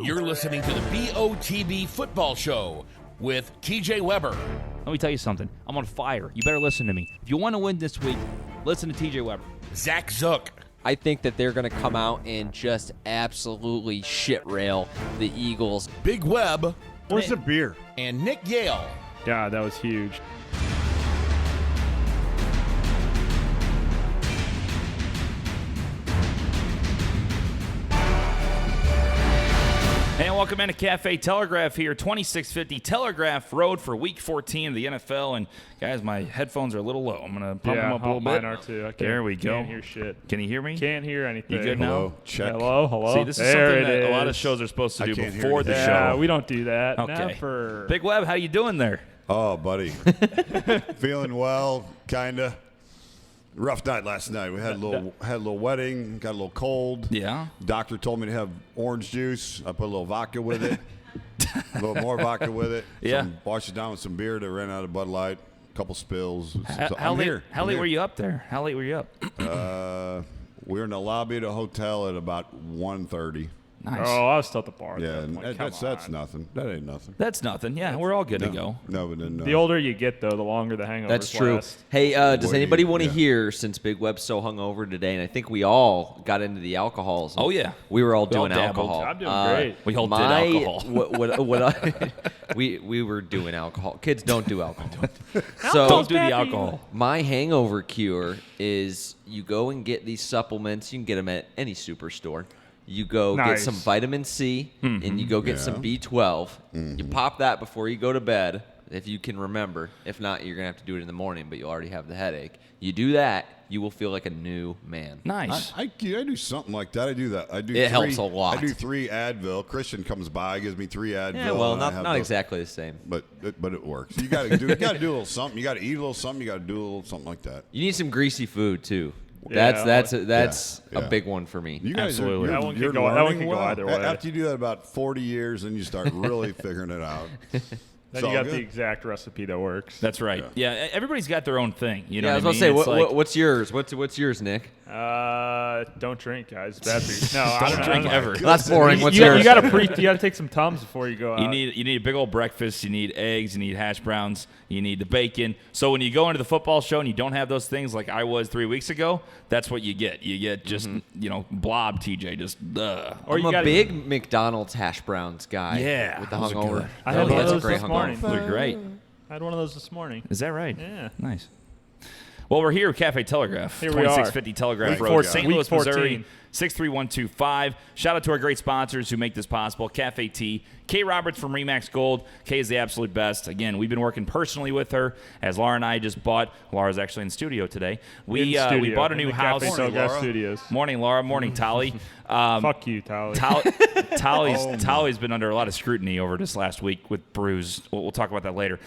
You're listening to the BOTB Football Show with TJ Weber. Let me tell you something. I'm on fire. You better listen to me. If you want to win this week, listen to TJ Weber. Zach Zook. I think that they're going to come out and just absolutely shit rail the Eagles. Big Web. Where's the beer? And Nick Yale. God, that was huge. And welcome into Cafe Telegraph here, 2650 Telegraph Road for Week 14 of the NFL. And guys, my headphones are a little low. I'm going to pump them up a little mine bit. are too. There we go. Can't hear shit. Can you hear me? Can't hear anything. You good now? Check. Hello. See, this is There something that it a lot of is. shows are supposed to I do can't hear before the anything. Yeah, show. we don't do that. Okay. Never. Big Web, how you doing there? Oh, buddy. Feeling well, kinda. Rough night last night. We had a little wedding, got a little cold. Yeah. Doctor told me to have orange juice. I put a little vodka with it. A little more vodka with it. Yeah. Washed it down with some beer that ran out of Bud Light. A couple spills. So How I'm late, here. how I'm late here. were you up there? How late were you up? We were in the lobby of the hotel at about 1:30. Nice. Oh, I was still at the bar. Yeah, at that and point. that's Come that's on. nothing. That ain't nothing. That's nothing. Yeah, we're all good to go. No, but then The older you get, though, the longer the hangovers That's true. last. Hey, does Boy, anybody want to yeah. hear, since Big Web's so hungover today, and I think we all got into the alcohols. Oh, yeah. We were all We all doing dabbled. alcohol. I'm doing great. We all did My- alcohol. What I, we were doing alcohol. Kids don't do alcohol. Don't so do the alcohol. my hangover cure is you go and get these supplements. You can get them at any superstore. You go get Nice. some vitamin C and you go get some B12. You pop that before you go to bed, if you can remember. If not, you're going to have to do it in the morning, but you'll already have the headache. You do that, you will feel like a new man. Nice. I do something like that. I do that. I do. It helps a lot. I do 3 Advil. Christian comes by, gives me 3 Advil. Yeah, well, and I have not those. exactly the same. But it works. You got to do. You got to do a little something. You got to eat a little something. You got to do a little something like that. You need some greasy food too. Yeah, That's yeah. a big one for me. You guys Absolutely. Are, That you're, one could you're go- that one learning could go well. either way. After you do that about 40 years, then you start really figuring it out. Then It's you all got the good. exact recipe that works. That's right. Yeah, everybody's got their own thing. You know Yeah, I was what gonna say, mean? It's like- what's yours? What's yours, Nick? Don't drink, guys. Bad for you. No, I Don't know. drink ever. That's boring. What's You yours? got to take some Tums before you go out. You need a big old breakfast. You need eggs. You need hash browns. You need the bacon. So when you go into the football show and you don't have those things like I was 3 weeks ago, that's what you get. You get just blob TJ. Just Or you I'm a gotta- big McDonald's hash browns guy. Yeah, with the those are hungover. good. I had one that's of a those great this morning. hungover. They're great. I had one of those this morning. Is that right? Yeah. Nice. Well, we're here at Cafe Telegraph, Here we are. 2650 Telegraph Week Road, 14. St. Week Louis, 14. Missouri, 63125. Shout out to our great sponsors who make this possible. Cafe Tea, Kay Roberts from Remax Gold. Kay is the absolute best. Again, we've been working personally with her as Laura and I just bought. Laura's actually in studio today. We studio, bought a in new the house. Cafe Morning, Telegraph Laura. Studios. Morning, Laura. Morning, Tolly. Fuck you, Tyler. Tolly's been under a lot of scrutiny over this last week with Bruce. We'll talk about that later.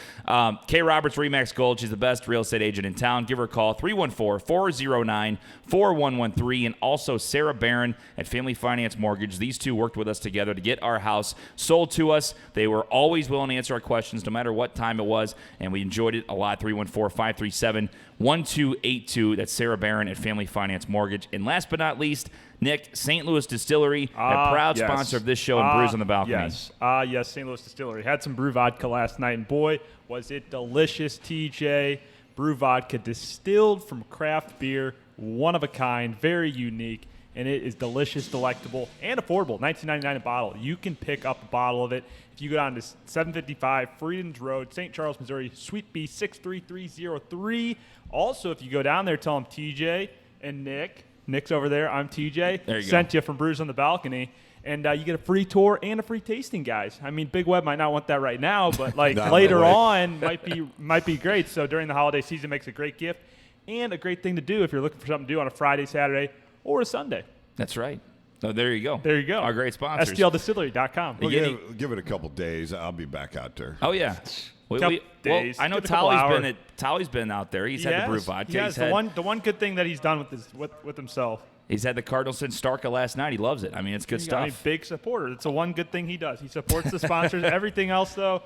Kay Roberts, Remax Gold. She's the best real estate agent in town. Give her a call, 314-409-4113. And also Sarah Barron at Family Finance Mortgage. These two worked with us together to get our house sold to us. They were always willing to answer our questions no matter what time it was, and we enjoyed it a lot. 314-537-1282. That's Sarah Barron at Family Finance Mortgage. And last but not least, Nick, St. Louis Distillery, a proud yes. sponsor of this show and Brews on the Balcony. Yes. Yes, St. Louis Distillery. Had some brew vodka last night, and boy, was it delicious, TJ. Brew vodka distilled from craft beer, one of a kind, very unique, and it is delicious, delectable, and affordable. $19.99 a bottle. You can pick up a bottle of it if you go down to 755 Freedoms Road, St. Charles, Missouri, Suite B 63303. Also, if you go down there, tell them TJ and Nick's over there. I'm TJ. There you Sent go. you from Brews on the Balcony. And you get a free tour and a free tasting, guys. I mean, Big Web might not want that right now, but like Not later really. on might be great. So during the holiday season, makes a great gift and a great thing to do if you're looking for something to do on a Friday, Saturday, or a Sunday. That's right. So there you go. There you go. Our great sponsors. STLdistillery.com. We'll Yeah, give it a couple days. I'll be back out there. Oh, yeah. Couple days. I know Give it a couple Tolly's been out there. He's had the brew vodka. Yes, He's the one good thing that he's done with himself. He's had the Cardinals since Starka last night. He loves it. I mean, it's good I mean, stuff. big supporter. It's the one good thing he does. He supports the sponsors. Everything else, though,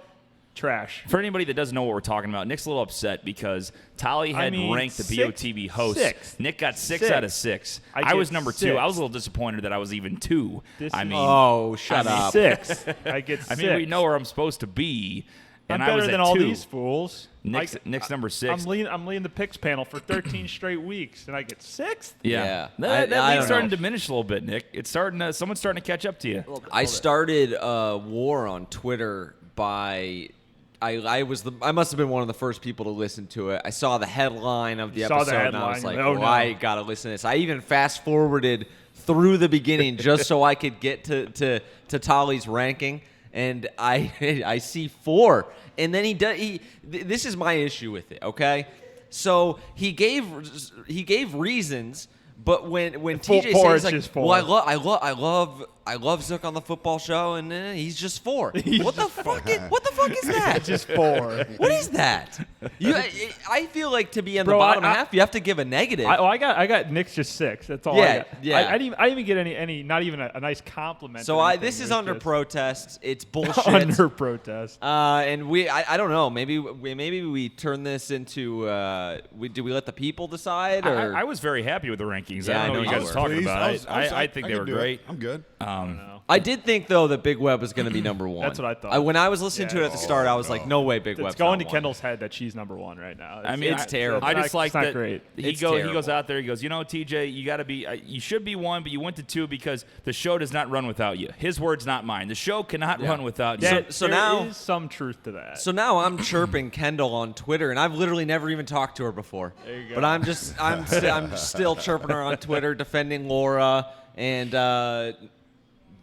trash. For anybody that doesn't know what we're talking about, Nick's a little upset because Tolly had ranked the BOTB host. Sixth. Nick got 6 out of 6. I was number 2. I was a little disappointed that I was even 2. Oh, shut up. 6. I get 6. I mean, we know where I'm supposed to be. And I'm better I was than at all 2. these fools. Nick's number 6. I'm leading the picks panel for 13 straight weeks, and I get 6th? Yeah. I That lead's don't starting know. to diminish a little bit, Nick. It's starting. Someone's starting to catch up to you. I started a war on Twitter by. I must have been one of the first people to listen to it. I saw the headline of the Saw episode the and I was like, headline. Oh, no. I gotta listen to this. I even fast forwarded through the beginning just so I could get to Tolly's ranking, and I see 4, and then this is my issue with it. Okay, so he gave reasons. But when TJ says like, well, I love Zook on the football show, and he's just 4. What the fuck is that? Just 4. What is that? I feel like to be in the bottom half, you have to give a negative. I got Nick's just 6. That's all. Yeah, I got. yeah. I didn't even get any not even a nice compliment. So or anything. this is It was under just protest. It's bullshit. under protest. And I don't know. Maybe we turn this into do we let the people decide? Or I was very happy with the rankings. Yeah, I don't know I what know you you guys were. are talking Please, about. I think they can were do it. great. I'm good. I did think though that Big Web was going to be number 1. That's what I thought. When I was listening to it at the start, I was like, no way, Big Web's It's going not to one. Kendall's head that she's number 1 right now. I mean, It's terrible. I just like it's not that great. he It's goes terrible. out there. He goes, TJ, you got to be. You should be 1, but you went to 2 because the show does not run without you. His words, not mine. The show cannot run without you. So there now- is some truth to that. So now I'm chirping Kendall on Twitter, and I've literally never even talked to her before. There you go. But I'm still chirping her on Twitter, defending Laura, and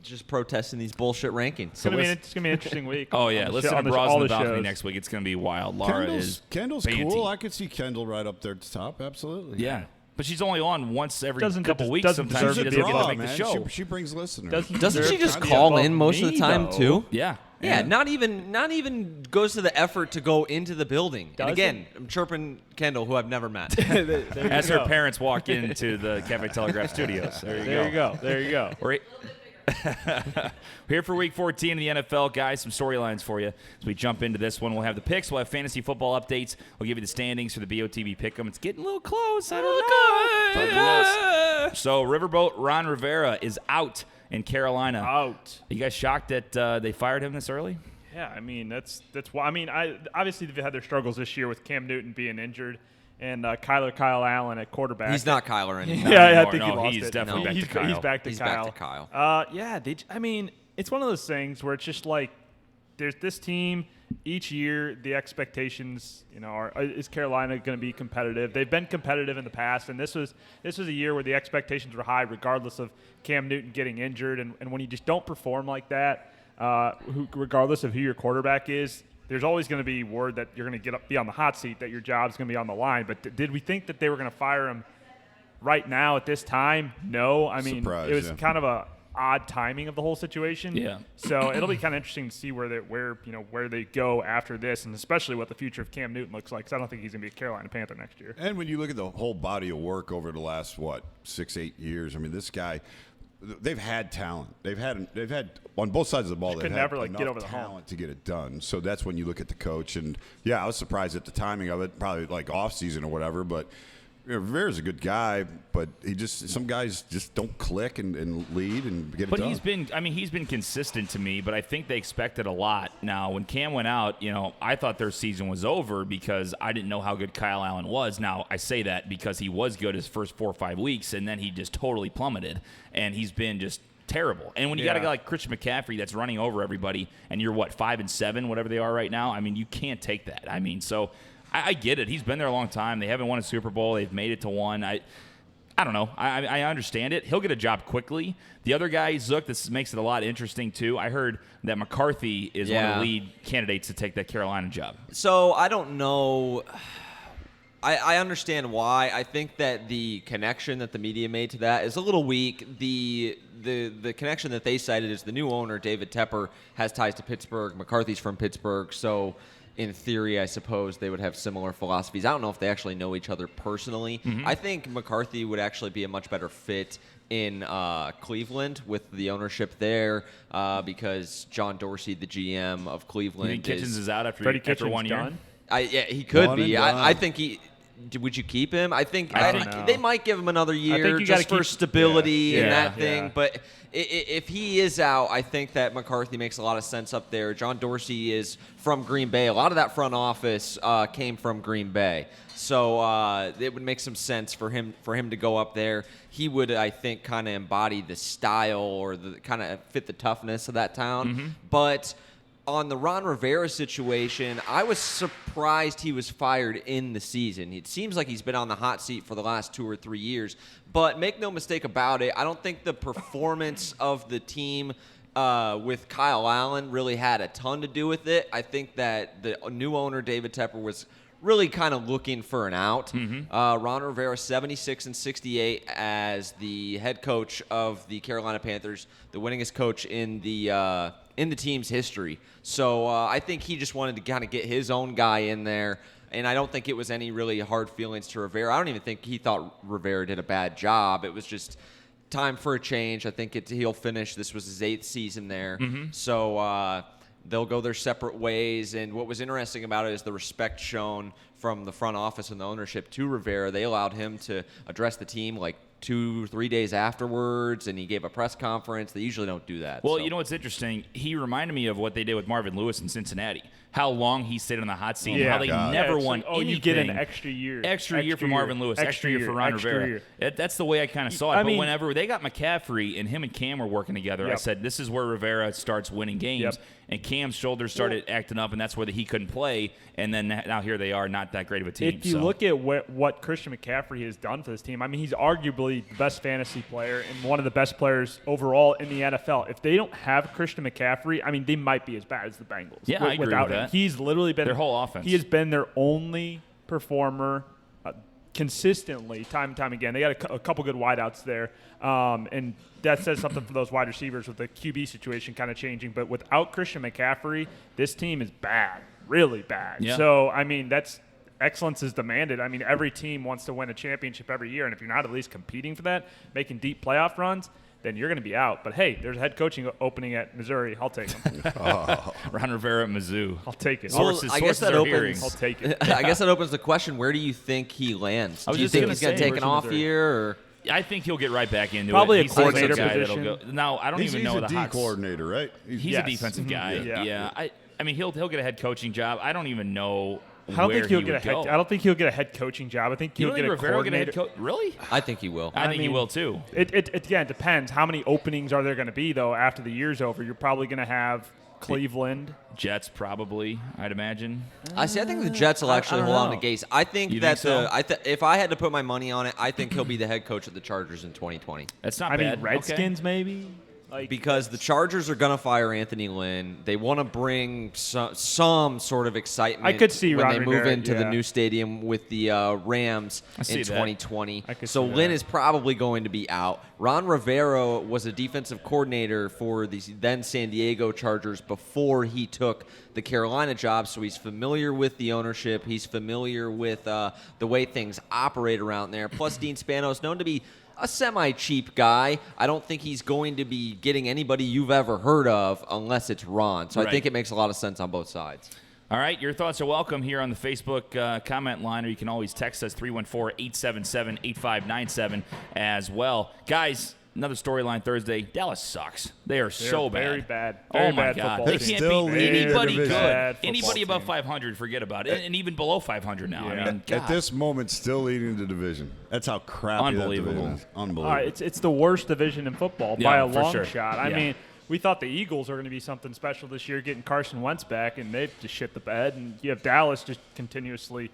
just protesting these bullshit rankings. it's gonna be an interesting week. Oh yeah, on the listen show- to on the- Bras all on the the balcony shows. next week. It's going to be wild. Laura is Kendall's banty. cool. I could see Kendall right up there at the top. Absolutely. Yeah, but she's only on once every Doesn't couple weeks. doesn't Sometimes deserve she to doesn't be get above to make the show. She brings listeners. Doesn't deserve she just to be call above in most of the me, time though. too? Yeah. Yeah, not even goes to the effort to go into the building. And Doesn't? again, I'm chirping Kendall, who I've never met. There you As her go. parents walk into the Cafe Telegraph studios. There you go. There you go. We're here for Week 14 in the NFL, guys. Some storylines for you as we jump into this one. We'll have the picks. We'll have fantasy football updates. We'll give you the standings for the BOTB Pick'em. It's getting a little close. I don't know. So Riverboat Ron Rivera is out in Carolina. Out. Are you guys shocked that they fired him this early? Yeah, I mean that's why. I mean, obviously they've had their struggles this year with Cam Newton being injured and Kyle Allen at quarterback. He's not Kyler anymore. Yeah, I anymore. think he No, lost he's it. definitely back to He's Kyle. back to He's Kyle. back to Kyle. Yeah, I mean, it's one of those things where it's just like there's this team each year. The expectations, is Carolina going to be competitive? They've been competitive in the past, and this was a year where the expectations were high, regardless of Cam Newton getting injured. And when you just don't perform like that, regardless of who your quarterback is, there's always going to be word that you're going to be on the hot seat, that your job's going to be on the line. But did we think that they were going to fire him right now at this time? No. I mean, Surprise, it was yeah. kind of a odd timing of the whole situation. Yeah. So it'll be kind of interesting to see where they go after this, and especially what the future of Cam Newton looks like. Because I don't think he's going to be a Carolina Panther next year. And when you look at the whole body of work over the last 6-8 years, I mean, this guy, they've had talent. They've had on both sides of the ball. They've could had never, enough get over the hump. talent to get it done. So that's when you look at the coach, and yeah, I was surprised at the timing of it. Probably like off season or whatever, but. Rivera's a good guy, but some guys just don't click and lead and get it But done. he's been consistent to me, but I think they expected a lot. Now, when Cam went out, I thought their season was over because I didn't know how good Kyle Allen was. Now, I say that because he was good his first 4 or 5 weeks, and then he just totally plummeted, and he's been just terrible. And when you got a guy like Christian McCaffrey that's running over everybody, and you're 5-7, whatever they are right now, I mean, you can't take that. I mean, so I get it. He's been there a long time. They haven't won a Super Bowl. They've made it to one. I don't know. I understand it. He'll get a job quickly. The other guy, Zook, this makes it a lot interesting, too. I heard that McCarthy is one of the lead candidates to take that Carolina job. So I don't know. I understand why. I think that the connection that the media made to that is a little weak. The connection that they cited is the new owner, David Tepper, has ties to Pittsburgh. McCarthy's from Pittsburgh, so in theory, I suppose they would have similar philosophies. I don't know if they actually know each other personally. I think McCarthy would actually be a much better fit in Cleveland with the ownership there because John Dorsey, the GM of Cleveland, You think Kitchens is out after 1 Kitchens year? done? Yeah, he could One be. and done. I think he. Would you keep him? I think I don't know. they might give him another year think you just gotta for keep- stability and Yeah. that thing. Yeah. But if he is out, I think that McCarthy makes a lot of sense up there. John Dorsey is from Green Bay. A lot of that front office came from Green Bay, so it would make some sense for him to go up there. He would, I think, kind of embody the style or the kind of fit the toughness of that town. But on the Ron Rivera situation, I was surprised he was fired in the season. It seems like he's been on the hot seat for the last 2 or 3 years. But make no mistake about it, I don't think the performance of the team with Kyle Allen really had a ton to do with it. I think that the new owner, David Tepper, was really kind of looking for an out. Ron Rivera, 76-68 as the head coach of the Carolina Panthers, the winningest coach in the team's history. So I think he just wanted to kind of get his own guy in there, and I don't think it was any really hard feelings to Rivera. I don't even think he thought Rivera did a bad job. It was just time for a change. I think he'll finish. This was his 8th season there. So they'll go their separate ways. And what was interesting about it is the respect shown from the front office and the ownership to Rivera. They allowed him to address the team like 2-3 days afterwards, and he gave a press conference. They usually don't do that. Well, so. you know what's interesting? He reminded me of what they did with Marvin Lewis in Cincinnati. How long he stayed on the hot seat, and Yeah. how they God. never Yeah, won it's like, anything. you get an extra year. Extra year for Marvin Lewis, extra year for Ron Rivera. That's the way I kind of saw it. I But mean- whenever they got McCaffrey and him and Cam were working together, I Yep. said, this is where Rivera starts winning games. Yep. And Cam's shoulders started acting up, and that's where he couldn't play. And then now here they are, not that great of a team. If you look at what Christian McCaffrey has done for this team, I mean, he's arguably the best fantasy player and one of the best players overall in the NFL. If they don't have Christian McCaffrey, I mean, they might be as bad as the Bengals. Yeah, I agree without with him. that. He's literally been Their whole offense. He has been their only performer consistently, time and time again. They got a couple good wideouts there, and that says something for those wide receivers with the QB situation kind of changing. But without Christian McCaffrey, this team is bad, really bad. Yeah. So, I mean, that's excellence is demanded. I mean, every team wants to win a championship every year, and if you're not at least competing for that, making deep playoff runs, then you're going to be out. But, hey, there's a head coaching opening at Missouri. I'll take him. Ron Rivera at Mizzou. I'll take it. Sources- I guess sources that are opens. hearing. I'll take it. I guess that opens the question: where do you think he lands? I was Do you just think gonna he's going to say take an versus off Missouri. year? Or? I think he'll get right back into Probably it. a He's the type of coordinator guy that'll position. go. No, I don't He's even know a the D hot. coordinator, right? He's Yes. a defensive Mhm. guy. Yeah. Yeah. I mean, he'll get a head coaching job. I don't even know. I don't where think he'll he get a would head. go. I don't think he'll get a head coaching job. I think You he'll don't get think a Rivera will get a coordinator. head coach? Really? I think he will. I think he mean, will too. It again depends. How many openings are there going to be though after the year's over? You're probably going to have Cleveland. Jets probably, I'd imagine. I think the Jets will actually don't hold on know. to Gase. I think You that think so? if I had to put my money on it, I think he'll be the head coach of the Chargers in 2020. That's not I bad. mean, Redskins maybe. Like Because the Chargers are going to fire Anthony Lynn. They want to bring some sort of excitement I could see when Ron they move Rivera, into the yeah. new stadium with the Rams I see in that. 2020. I could So see Lynn that. is probably going to be out. Ron Rivera was a defensive coordinator for the then San Diego Chargers before he took the Carolina job, so he's familiar with the ownership. He's familiar with the way things operate around there. Plus, Dean Spano is known to be a semi-cheap guy. I don't think he's going to be getting anybody you've ever heard of unless it's Ron. So I Right. think it makes a lot of sense on both sides. All right, your thoughts are welcome here on the Facebook comment line, or you can always text us 314-877-8597 as well. Guys, another storyline Thursday. Dallas sucks. They are so bad. very bad. Oh Very my bad God, football they team. can't Still beat leading the anybody division. good. Bad football Anybody above team. 500, forget about it, and even below 500 now. I Yeah. mean, God. At this moment, still leading the division. That's how crappy Unbelievable. that division is. Unbelievable. All right, it's the worst division in football Yeah, by a for long sure. shot. I Yeah. mean, we thought the Eagles are going to be something special this year, getting Carson Wentz back, and they've just shit the bed. And you have Dallas just continuously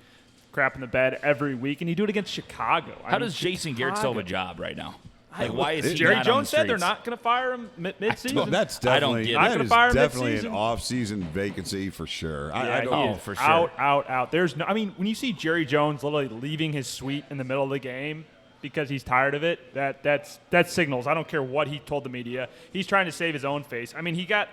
crapping the bed every week, and you do it against Chicago. How does Jason Garrett still have a job right now? Like, why is he Jerry not on Jones the said they're streets? not going to fire him mid-season? Well, that's I don't definitely get it. Not that gonna is fire him definitely an mid-season? off-season vacancy for sure. I Yeah, don't. he Oh, is for sure. out. There's no. I mean, when you see Jerry Jones literally leaving his suite in the middle of the game because he's tired of it, that signals. I don't care what he told the media. He's trying to save his own face. I mean, he got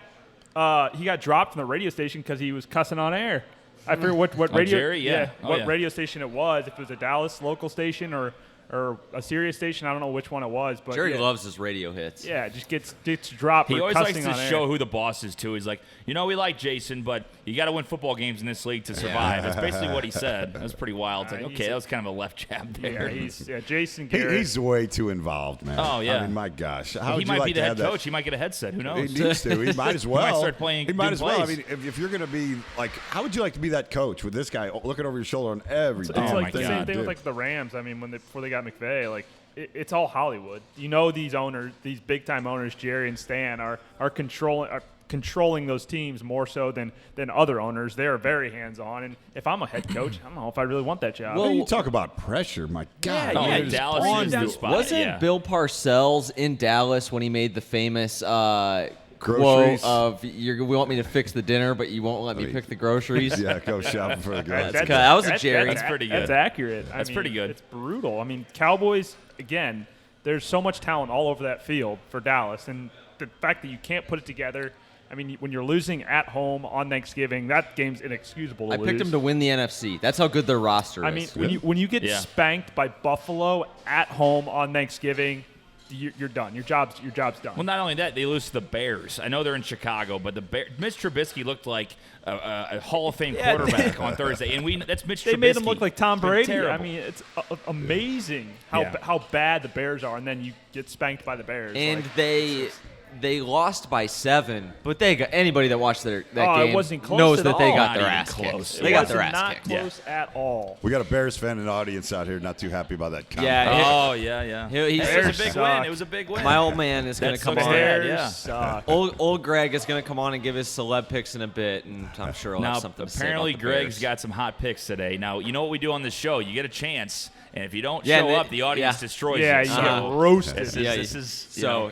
dropped from the radio station because he was cussing on air. I forget what radio. Jerry? Yeah. Oh, what yeah. radio station it was. If it was a Dallas local station or or a Sirius station. I don't know which one it was, but Jerry loves his radio hits. Yeah, it just gets dropped. He for always likes cussing to on air. show who the boss is, too. He's like, we like Jason, but you got to win football games in this league to survive. That's basically what he said. That was pretty wild. It's like, okay, that was kind of a left jab there. Jason Garrett. He's way too involved, man. Oh, yeah. I mean, my gosh. How He would you might like be to the have head that? coach. He might get a headset. Who He knows? needs to. He might as well. start playing He might big as well. I plays. mean, if you're going to be like, how would you like to be that coach with this guy looking over your shoulder on every It's damn like the thing same you thing do? with like the Rams. I mean, before they got McVay, like it's all Hollywood. You know, these owners, these big time owners, Jerry and Stan, are controlling those teams more so than other owners. They are very hands on. And if I'm a head coach, I don't know if I really want that job. Well, you talk about pressure, my God. Oh, man, yeah, it is Dallas on is you. the spot. Wasn't Yeah. Bill Parcells in Dallas when he made the famous Groceries. quote of we want me to fix the dinner, but you won't let me pick the groceries? Yeah, go shopping for the guys. That was a Jerry. That's pretty good. That's accurate. That's pretty good. It's brutal. I mean, Cowboys, again, there's so much talent all over that field for Dallas. And the fact that you can't put it together, I mean, when you're losing at home on Thanksgiving, that game's inexcusable to I lose. picked him to win the NFC. That's how good their roster I is. mean, when you get Yeah. spanked by Buffalo at home on Thanksgiving, you're done. Your job's done. Well, not only that, they lose to the Bears. I know they're in Chicago, but Mitch Trubisky looked like a Hall of Fame quarterback on Thursday, and that's Mitch Trubisky. They made him look like Tom Been Brady. terrible. I mean, it's amazing how bad the Bears are, and then you get spanked by the Bears. And Like, they lost by 7, but they got anybody that watched that it game wasn't close knows at that they all. got Not their even ass close. kicked. It They got was their ass not kicked. close at all. We got a Bears fan in the audience out here not too happy about that comment. Yeah, Oh, yeah. He's- It was Bears a big suck. win. It was a big win. my old man is going That to come sucks on. to Bears yeah. suck. Old Greg is going to come on and give his celeb picks in a bit, and I'm sure he'll Now, have something to say apparently, about the Greg's Bears. got some hot picks today. Now, you know what we do on this show? You get a chance, and if you don't Yeah, show up, the audience yeah. destroys Yeah, you. you So get roasted. this is so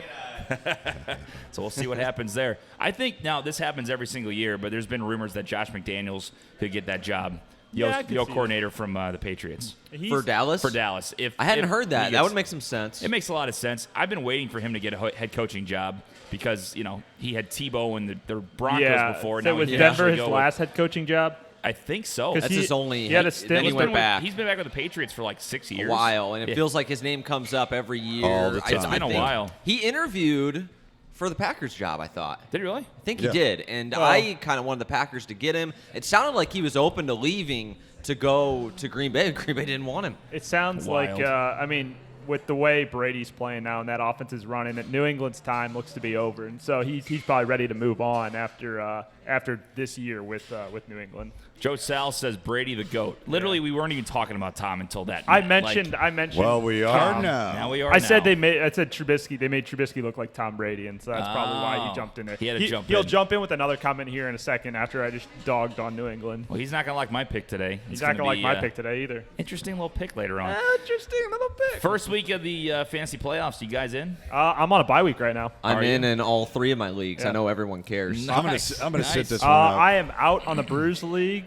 so we'll see what happens there. I think now this happens every single year, but there's been rumors that Josh McDaniels could get that job. Yeah, I could The see coordinator from the Patriots for Dallas, for Dallas. I hadn't if heard he that. gets- That would make some sense. It makes a lot of sense. I've been waiting for him to get a head coaching job because he had Tebow and the Broncos before. So Now was he can Denver actually his go last head coaching job? I think so. 'Cause That's his only. he had a then stint he with went back He's been back with the Patriots for like 6 years. a while, and it Yeah. feels like his name comes up every year. All the time. It's been a think while. He interviewed for the Packers job, I thought. Did he really? I think Yeah. he did, and Well- I kind of wanted the Packers to get him. It sounded like he was open to leaving to go to Green Bay. Green Bay didn't want him. It sounds Wild. like, I mean, with the way Brady's playing now and that offense is running, that New England's time looks to be over, and so he's probably ready to move on after this year with New England. Joe Sal says Brady the GOAT. Literally, we weren't even talking about Tom until that. I minute. mentioned. Well, we are Tom. now. Now we are. I said now. I said Trubisky. They made Trubisky look like Tom Brady, and so that's probably why Oh. he jumped in there. He had to jump He'll in. jump in with another comment here in a second after I just dogged on New England. Well, he's not gonna like my pick today. He's It's not gonna like be, my pick today either. Interesting little pick later on. Interesting little pick. First week of the fantasy playoffs. You guys in? I'm on a bye week right now. I'm Are you? in all 3 of my leagues. I Yeah. know everyone cares. I'm Nice. gonna sit Nice. this one out. I am out on the Brews League,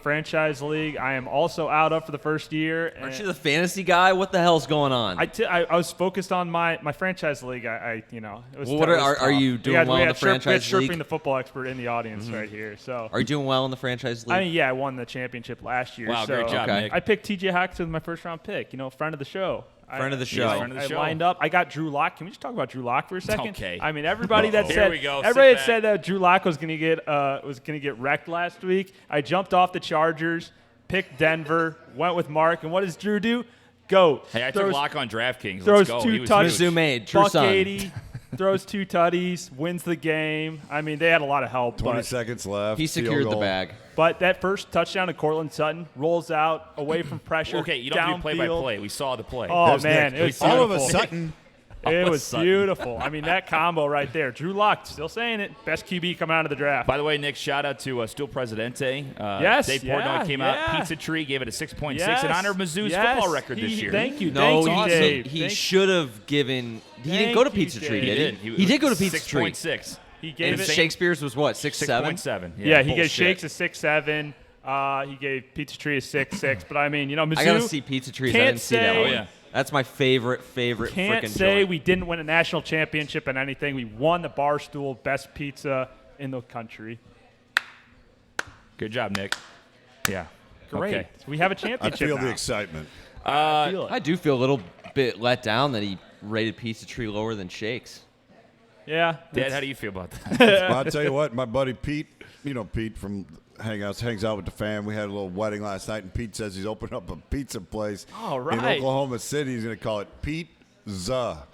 franchise league. I am also out up for the first year. Aren't and you the fantasy guy? What the hell's going on? I was focused on my franchise league. It was. Well, what it was are tough. you doing well in the we franchise had Sherping league? the football expert in the audience right here. So Are you doing well in the franchise league? I mean, yeah, I won the championship last year. Wow, so great job, Okay. Nick. I picked T.J. Hawks with my first round pick. Friend of the show. Friend of the show. Friend of the I show. lined up. I got Drew Lock. Can we just talk about Drew Lock for a second? Okay. I mean, everybody that Here said we go. everybody Sit that said that Drew Lock was going to get wrecked last week. I jumped off the Chargers, picked Denver, went with Mark, and what does Drew do? Go. Hey, I took Lock on DraftKings. throws Let's go. two He was touchdowns. huge. Resume made. True Buck son. 80, throws 2 tutties, wins the game. I mean, they had a lot of help. 20 But, seconds left. He field secured the goal. bag. but that first touchdown to Cortland Sutton rolls out away from pressure. Okay, you don't do downfield. play-by-play. We saw the play. Oh, There's man. Nick. It was All of a beautiful. sudden, It a was sudden. beautiful. I mean, that combo right there. Drew Lock, still saying it. Best QB coming out of the draft. By the way, Nick, shout out to Still Presidente. Yes, Dave yeah, Portnoy came out. yeah. Pizza Tree gave it a 6.6 Yes, in honor of Mizzou's yes. football record this He- year. Thank you. No, Thank you, Dave. he Thank- should have given. He didn't Thank go to you, Pizza Tree, Dave. did he? He did go to Pizza Tree. 6.6. He gave And it. Shakespeare's was what, 6'7"? 6.7. Yeah, he gave bullshit. Shakes a 6.7. He gave Pizza Tree a 6.6. But I mean, Mizzou. I gotta see Pizza Trees. I can't didn't see that say- one. Oh, yeah. That's my favorite Can't freaking say joint. we didn't win a national championship in anything. We won the Barstool best pizza in the country. Good job, Nick. Yeah. Great. Okay. So we have a I championship feel now. the excitement. I do feel a little bit let down that he rated Pizza Tree lower than Shakes. Yeah. Dad, how do you feel about that? Well, I'll tell you what, my buddy Pete, Pete from Hangouts, hangs out with the fam. We had a little wedding last night, and Pete says he's opened up a pizza place All in right. Oklahoma City. He's going to call it Pete-za.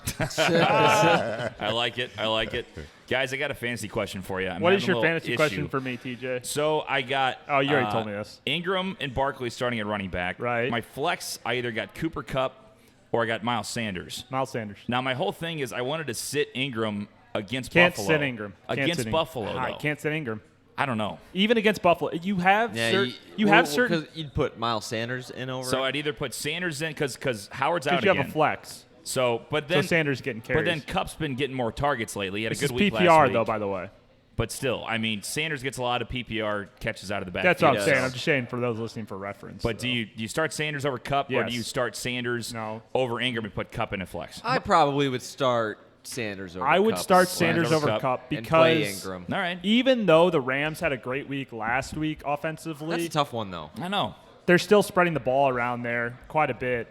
I like it. Guys, I got a fantasy question for you. What is your fantasy question for me, TJ? So I got. Oh, you already told me this. Ingram and Barkley starting at running back. Right. My flex, I either got Cooper Kupp or I got Miles Sanders. Miles Sanders. Now my whole thing is I wanted to sit Ingram against Can't Buffalo. sit Ingram. Against Buffalo, I though. can't sit Ingram. I don't know. Even against Buffalo, you have certain. Because you'd put Miles Sanders in over. So I'd either put Sanders in because Howard's out Because you again. have a flex. So, but then So Sanders getting carries. But then Kupp's been getting more targets lately. He had This a is good week PPR, last week. though, by the way. But still, I mean, Sanders gets a lot of PPR catches out of the backfield. That's what I'm does. saying. I'm just saying for those listening for reference. But do you start Sanders over Kupp, or Yes. do you start Sanders No. over Ingram and put Kupp in a flex? I probably would start Sanders over I would Kupp. start Sanders over over Kupp Kupp and play because Ingram. All right. even though the Rams had a great week last week offensively, That's a tough one, though. I know. they're still spreading the ball around there quite a bit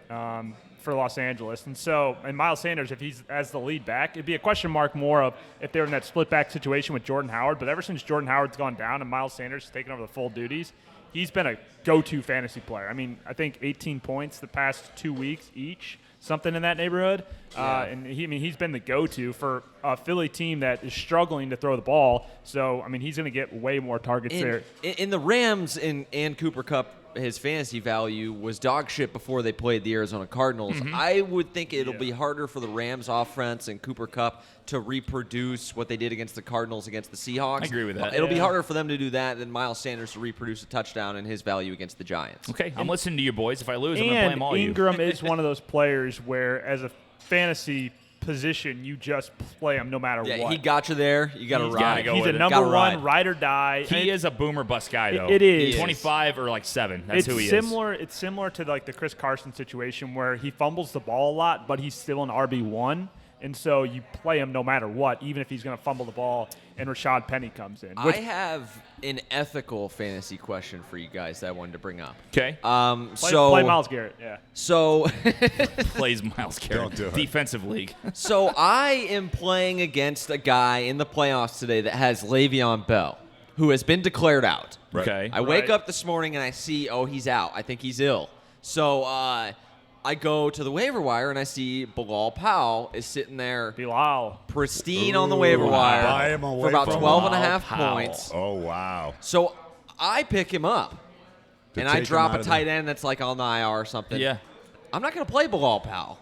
for Los Angeles. And Miles Sanders, if he's as the lead back, it'd be a question mark more of if they're in that split back situation with Jordan Howard. But ever since Jordan Howard's gone down and Miles Sanders has taken over the full duties, he's been a go-to fantasy player. I mean, I think 18 points the past 2 weeks each, something in that neighborhood. And he's been the go-to for a Philly team that is struggling to throw the ball. So, I mean, he's going to get way more targets there. In the Rams and Cooper Kupp, his fantasy value was dog shit before they played the Arizona Cardinals. Mm-hmm. I would think it'll be harder for the Rams offense and Cooper Kupp to reproduce what they did against the Cardinals against the Seahawks. I agree with that. It'll be harder for them to do that than Miles Sanders to reproduce a touchdown and his value against the Giants. Okay, I'm listening to you, boys. If I lose, I'm going to blame And all you. Ingram is one of those players where, as a fantasy position, you just play him no matter Yeah, what. he got you there. You got to He's ride. gotta go He's with a it. number Gotta one ride. ride or die. He is a boomer bust guy, though. It is. 25 or like 7. That's It's who he similar. It's similar to like the Chris Carson situation where he fumbles the ball a lot, but he's still an RB1, and so you play him no matter what, even if he's going to fumble the ball. And Rashad Penny comes in. I have an ethical fantasy question for you guys that I wanted to bring up. is. Okay. play Myles Garrett. Yeah. So Plays Miles Garrett. Don't do it. Defensive league. So I am playing against a guy in the playoffs today that has Le'Veon Bell, who has been declared out. Right. Okay. I wake Right. up this morning and I see, he's out. I think he's ill. So I go to the waiver wire and I see Bilal Powell is sitting there Bilal. pristine on the waiver wire buy him away for about from 12 and a Bilal half Powell. points. Oh, wow. So I pick him up. To And I take him drop out a of the- tight end that's like on the IR or something. Yeah. I'm not going to play Bilal Powell.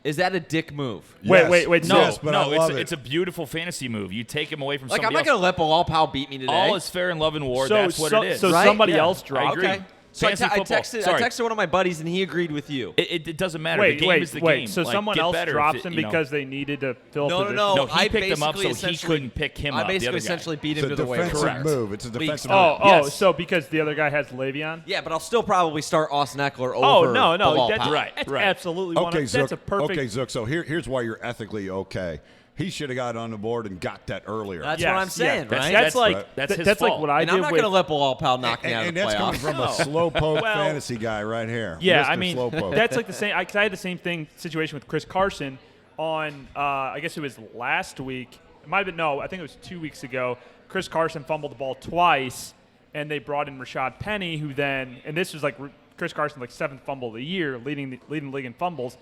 Is that a dick move? Yes. Wait. No, Yes, but I love it's it. a beautiful fantasy move. You take him away from Like, I'm somebody not going to else. let Bilal Powell beat me today. All is fair in love and war. So- That's what so- it is. so Right? somebody Yeah, else I dropped. agree. Okay. So I Fantasy football. texted one of my buddies, and he agreed with you. It doesn't matter. the game is the game. So Like, someone get else better if drops it- him you know. because they needed to fill a No, position. No, he I picked him up, so basically he essentially- couldn't pick him I up, the basically other guy. essentially beat It's him a to the waiver defensive wire. move. It's a League defensive start. move. Oh, Yes. so because the other guy has Le'Veon? Yeah, but I'll still probably start Austin Eckler over. Oh, no. Bilal That's, Powell. Right, that's right. absolutely one Okay, of, Zook. that's a perfect. Okay, Zook. So here's why you're ethically okay. He should have got on the board and got that earlier. That's Yes, what I'm saying, yeah. right? That's like right. That's his that's like fault. what I and did I'm not with. going to let Bilal Powell knock me out of and the that's coming playoffs. from a slowpoke Well, fantasy guy right here. Yeah, Mr. I mean, Slowpoke. that's like the same. I had the same situation with Chris Carson on. I guess it was last week. It might have been I think it was 2 weeks ago. Chris Carson fumbled the ball twice, and they brought in Rashad Penny, who then, and this was like Chris Carson's like 7th fumble of the year, leading the league in fumbles,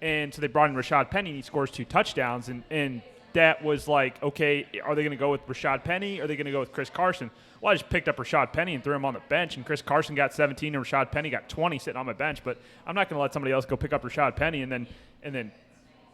and so they brought in Rashad Penny, and he scores 2 touchdowns, and that was like, okay, are they going to go with Rashad Penny or are they going to go with Chris Carson? Well, I just picked up Rashad Penny and threw him on the bench, and Chris Carson got 17 and Rashad Penny got 20 sitting on my bench. But I'm not going to let somebody else go pick up Rashad Penny and then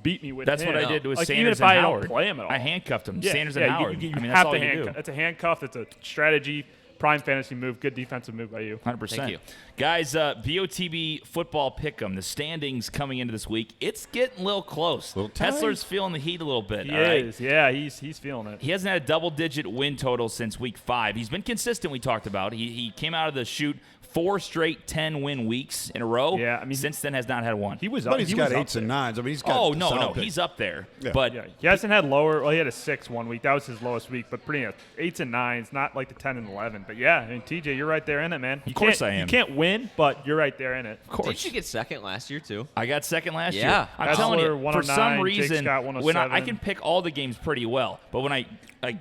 beat me with That's him. what I did with like, Sanders even if and I Howard. don't play him at all. I handcuffed him. Yeah, Sanders yeah, and Howard. You I mean, have that's all to you handcuff. do. That's a handcuff. It's a strategy. Prime fantasy move. Good defensive move by you. 100%. Thank you. Guys, BOTB football pick'em. The standings coming into this week. It's getting a little close. Little tight. Tesler's feeling the heat a little bit. He all right? is. Yeah, he's feeling it. He hasn't had a double-digit win total since week 5. He's been consistent, we talked about. He came out of the chute 4 straight 10-win weeks in a row. Yeah, I mean, since then has not had one. He was. but up, he's he got was 8s and 9s. I mean, he's got. Oh, no, solid. he's up there. Yeah. But Yeah, he hasn't had lower. Well, he had a 6 1 week. That was his lowest week. But pretty 8s and 9s, not like the 10 and 11. But yeah, and TJ, you're right there in it, man. Of course I am. You can't win, but you're right there in it. Of course. Didn't you get second last year too? I got second last Yeah. year. I'm Hessler, telling you, for 109, some Jake reason, Scott, when I 107. can pick all the games pretty well, but when I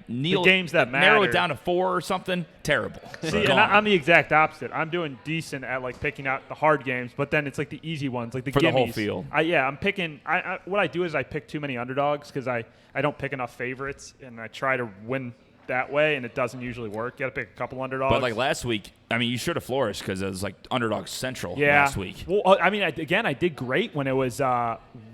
games that narrow matter. it down to 4 or something, terrible. See, and I'm the exact opposite. I'm doing decent at like picking out the hard games, but then it's like the easy ones, like the For the whole gimmies. field. I'm picking. What I do is I pick too many underdogs because I don't pick enough favorites, and I try to win that way, and it doesn't usually work. You got to pick a couple underdogs. But like last week, I mean, you should have flourished because it was like underdog central yeah. last week. Well, I mean, I did great when it was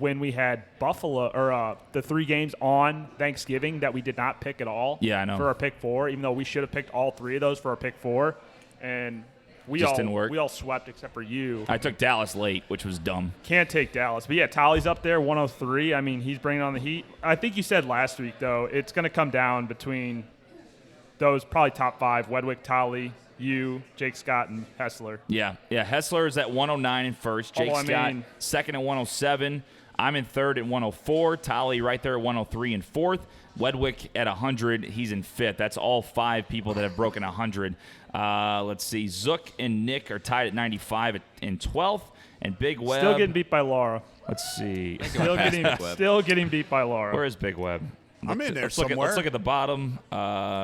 when we had Buffalo or the 3 games on Thanksgiving that we did not pick at all. Yeah, I know. For our pick 4, even though we should have picked all 3 of those for our pick 4, and Just didn't work. We all swept except for you. I took Dallas late, which was dumb. Can't take Dallas. But yeah, Tolly's up there, 103. I mean, he's bringing on the heat. I think you said last week, though, it's going to come down between those probably top 5, Wedwick, Tolly, you, Jake Scott, and Hessler. Yeah. Hessler is at 109 in first. Jake Although, Scott second at 107. I'm in third at 104. Tolly right there at 103 in fourth. Wedwick at 100. He's in fifth. That's all 5 people that have broken 100. Let's see. Zook and Nick are tied at 95 in 12th. And Big Web. Still getting beat by Laura. Let's see. Still getting beat by Laura. Where is Big Web? I'm in there Let's somewhere. look at the bottom.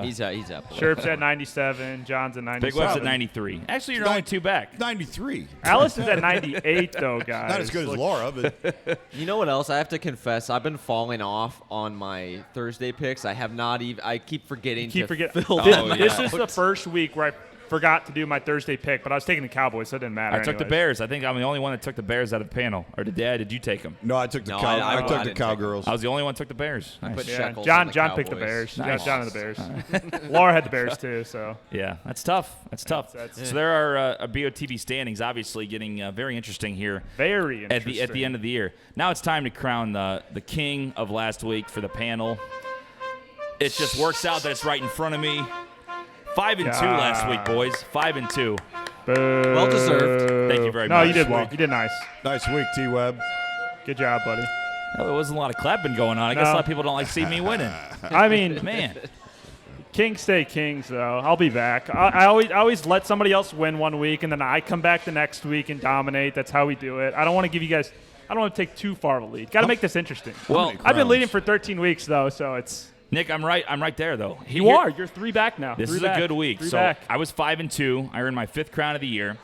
He's up. Sherp's at 97. John's at 97. Big Web's at 93. Actually, you're only 2 back. 93. Alice is at 98, though, guys. Not as good as Look, Laura, but You know what else? I have to confess, I've been falling off on my Thursday picks. I have not even. I keep forgetting. Keep to forgetting. fill This, them this out. is the first week where I forgot to do my Thursday pick, but I was taking the Cowboys, so it didn't matter. I took the anyways. Bears. I think I'm the only one that took the Bears out of the panel. Or did you take them? no, I took the No, I I took the didn't Cowgirls. I was the only one that took the Bears. Nice. put Yeah, Shekels on John the picked the Cowboys. Bears. Nice. John and the Bears. Laura had the Bears, too, so. Yeah, that's tough. That's tough. That's- So there are BOTB standings, obviously getting very interesting here Very at interesting. the end of the year. Now it's time to crown the king of last week for the panel. It just works out that it's right in front of me. 5-2 last week, boys. 5-2. Well deserved. Thank you very No, much. you did well. You did nice. Nice week, T-Web. Good job, buddy. Well, there wasn't a lot of clapping going on. I guess No. a lot of people don't like seeing me winning. I mean, Man. Kings stay kings, though. I'll be back. I always let somebody else win one week, and then I come back the next week and dominate. That's how we do it. I don't want to give you guys – I don't want to take too far of a lead. Got to make this interesting. Well, many I've been crowns? leading for 13 weeks, though, so it's – Nick, I'm right there, though. you are. You're 3 back now. This Three is back. a good week. 3 So back. I was 5-2. I earned my 5th crown of the year.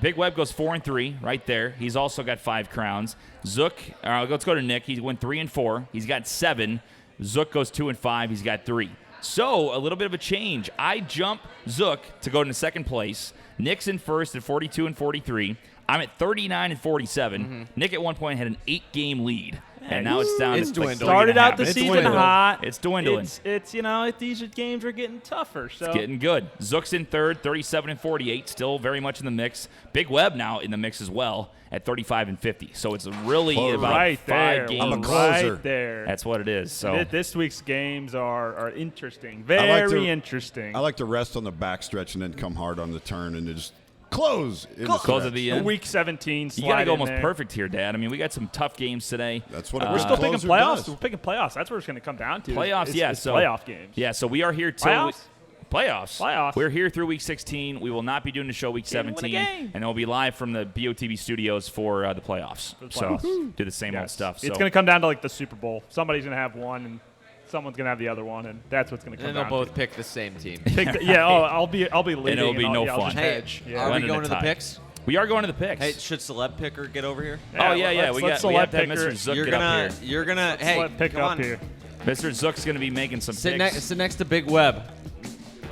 Big Web goes 4-3 right there. He's also got 5 crowns. Zook, let's go to Nick. He went 3-4. He's got 7. Zook goes 2-5. He's got 3. So a little bit of a change. I jump Zook to go into second place. Nick's in first at 42 and 43. I'm at 39 and 47. Nick at one point had an 8-game lead. And now it's down It's to like dwindling. Started out the It's season dwindling. hot. It's dwindling. It's you know, these games are getting tougher. So Getting good. Zook's in third, 37 and 48, still very much in the mix. Big Web now in the mix as well at 35 and 50. So it's really Close. about right 5 there. games. I'm a closer. Right there. That's what it is. So This week's games are interesting. I like Very to- interesting. I like to rest on the backstretch and then come hard on the turn and just close. in the close stretch. at the end. Week 17. You got to slide go in almost there. perfect here, Dad. I mean, we got some tough games today. That's what a We're good still picking closer playoffs. does. We're picking playoffs. That's what it's going to come down to. Playoffs, It's- yeah. it's So playoff games. Yeah, so we are here till Playoffs? Playoffs. We're here through week 16. We will not be doing the show week Can't win a 17, game. and it'll be live from the BOTB studios for the playoffs. the So playoffs. do the same old Yes. stuff. So It's going to come down to like the Super Bowl. Somebody's going to have one, and someone's going to have the other one, and that's what's going to come And they'll down both to. pick the same team. I'll be leading. it'll be no I'll fun. just Hey, hedge. Yeah. are we Running going a to the tie. picks? we are going to the picks. Hey, should Celeb Picker get over here? Oh yeah. let's We have select to have picker. Mr. Zook You're get up gonna, here. you're gonna. Hey, Select pick come up on. here. Mr. Zook's going to be making some Sit, picks. sit next to Big Web.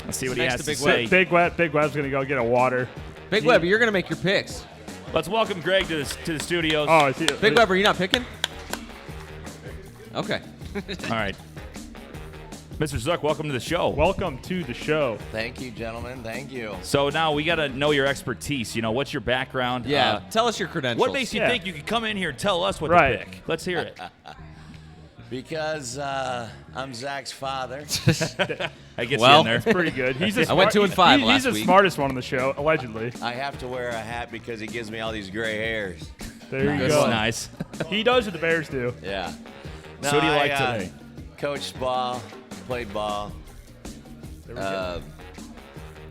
Let's see what sit he next has to to Big say. Web. Big Web's going to go get a water. Big Web, you're gonna make your picks. Let's welcome Greg to the studios. Oh, is he, Big Web, are you not picking? Okay. All right. Mr. Zook, welcome to the show. welcome to the show. Thank you, gentlemen. Thank you. So now we got to know your expertise. You know, what's your background? Yeah. Tell us your credentials. What makes you Yeah. think you could come in here and tell us what Right. to pick? Let's hear it. Because I'm Zach's father. I get Well, you in there. Pretty good. He's the I went 2 and 5 he's last the week. smartest one on the show, allegedly. I have to wear a hat because he gives me all these gray hairs. There you Nice. go. Nice. He does what the Bears do. Yeah. So what do you like today? Coached ball, played ball. There we go.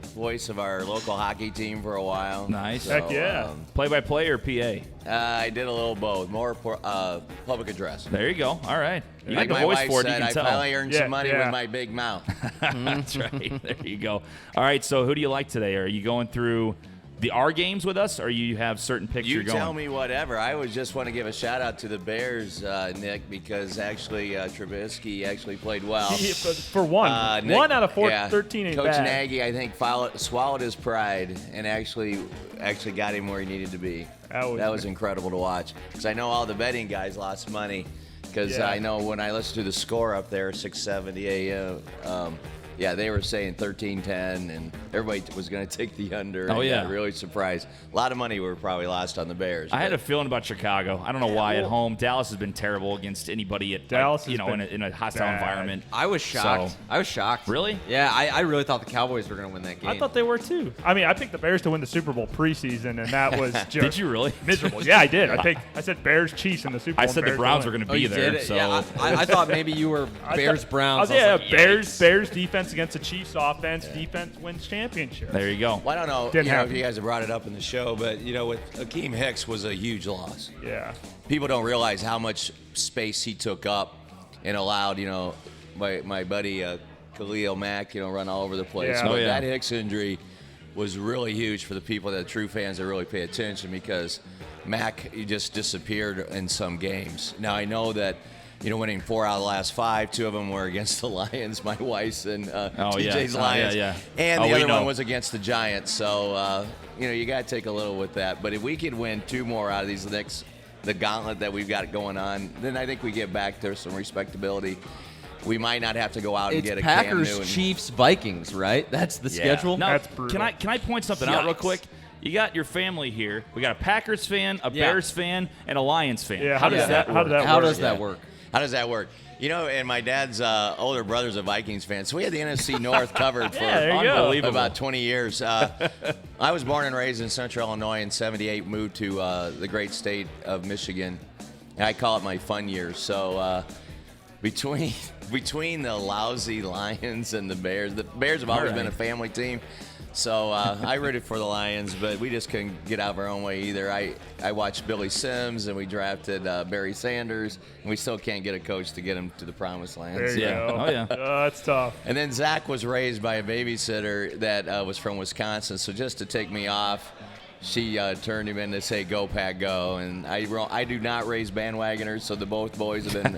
voice of our local hockey team for a while. Nice. Heck yeah. Play-by-play or PA? I did a little both, more public address. There you go. All right. You Like got my the voice wife for it. You said, can I tell. finally earned Yeah, some money yeah. with my big mouth. That's right. There you go. All right. So who do you like today? Are you going through our games with us, or you have certain picks You you're going? tell me whatever. I would just want to give a shout out to the Bears, Nick, because actually Trubisky actually played well. For one. Nick- 1 out of 4, yeah, 13 ain't Coach bad. Nagy, I think, swallowed his pride and actually got him where he needed to be. That was incredible to watch. Because I know all the betting guys lost money. Because Yeah. I know when I listened to the score up there, 670 AM, yeah, they were saying 13-10, and everybody was going to take the under. Oh, and yeah. got really surprised. A lot of money were probably lost on the Bears. I had but- a feeling about Chicago. I don't know why at home. Dallas has been terrible against anybody at Dallas you has know been in a hostile bad. environment. I was shocked. So- I was shocked. Really? Yeah, I really thought the Cowboys were going to win that game. I thought they were too. I mean, I picked the Bears to win the Super Bowl preseason, and that was just Did you really? miserable. Yeah, I did. I said Bears Chiefs in the Super Bowl. I said the Bears Browns won. were going to Oh, be you there. did? So Yeah, I thought maybe you were I Bears thought- Browns. I was, I yeah, was like, Bears yikes. defense against the Chiefs offense. Defense wins championships. there you go. Well, I don't know, Didn't if happen. you guys have brought it up in the show, but, with Akeem Hicks was a huge loss. Yeah. People don't realize how much space he took up and allowed, my buddy Khalil Mack, run all over the place. Yeah. But Oh, yeah. that Hicks injury was really huge for the people, the true fans that really pay attention, because Mack, he just disappeared in some games. Now, I know that, winning 4 out of the last 5, 2 of them were against the Lions, my wife's and TJ's yeah. Lions. Yeah. And Oh, the we other know. one was against the Giants. So, you got to take a little with that. But if we could win 2 more out of these next, the gauntlet that we've got going on, then I think we get back to some respectability. We might not have to go out and It's get a Cam Packers, Newton. Chiefs, Vikings, right? That's the Yeah. schedule. Now, That's brutal. can I point something out real Yikes. quick? You got your family here. We got a Packers fan, a Yeah. Bears fan, and a Lions fan. Yeah, How does that how work? did that How work? does that Yeah. work? How does that work? And my dad's older brother's a Vikings fan, so we had the NFC North covered for Yeah, there you go. Unbelievable. about 20 years. I was born and raised in Central Illinois. In '78, moved to the great state of Michigan, and I call it my fun years. So between the lousy Lions and the Bears have always been a family team. So I rooted for the Lions, but we just couldn't get out of our own way either. I watched Billy Sims, and we drafted Barry Sanders, and we still can't get a coach to get him to the promised land. There you Yeah. go. Oh, yeah. That's tough. And then Zach was raised by a babysitter that was from Wisconsin. So just to take me off, she turned him in to say, "Go Pack, go!" And I do not raise bandwagoners, so the both boys have been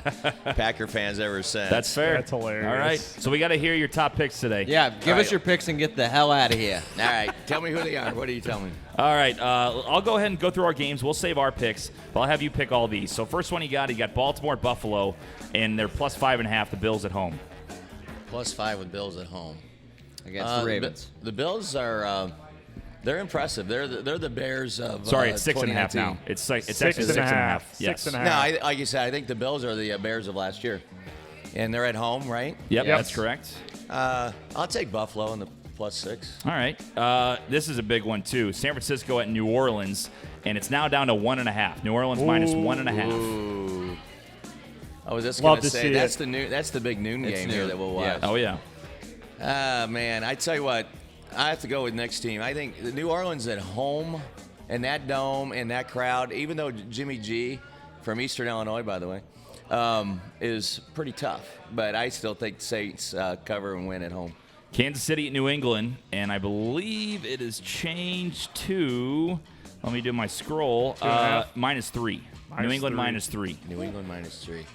Packer fans ever since. That's fair. That's hilarious. All right. So we got to hear your top picks today. Yeah, give All us right. your picks and get the hell out of here. All right. Tell me who they are. What do you tell me? All right. I'll go ahead and go through our games. We'll save our picks, but I'll have you pick all these. So first one you got Baltimore at Buffalo, and they're plus 5.5. The Bills at home. +5 with Bills at home. Against the Ravens. The Bills are they're impressive. They're the Bears of Sorry, it's 6.5 now. 2019. It's actually 6.5. 6.5. Yes. 6.5. No, like you said, I think the Bills are the Bears of last year, and they're at home, right? Yep, Yep. that's correct. I'll take Buffalo in the +6. All right. This is a big one too. San Francisco at New Orleans, and it's now down to 1.5. New Orleans minus 1.5. Ooh. I was just Love gonna to say see that's it. that's the big noon It's game noon. here that we'll Yeah. watch. Oh yeah. Man, I tell you what, I have to go with next team. I think the New Orleans at home, and that dome and that crowd, even though Jimmy G from Eastern Illinois, by the way, is pretty tough. But I still think the Saints cover and win at home. Kansas City at New England, and I believe it is changed to. Let me do my scroll. -2.5. -3. Minus New England 3. -3. New England -3.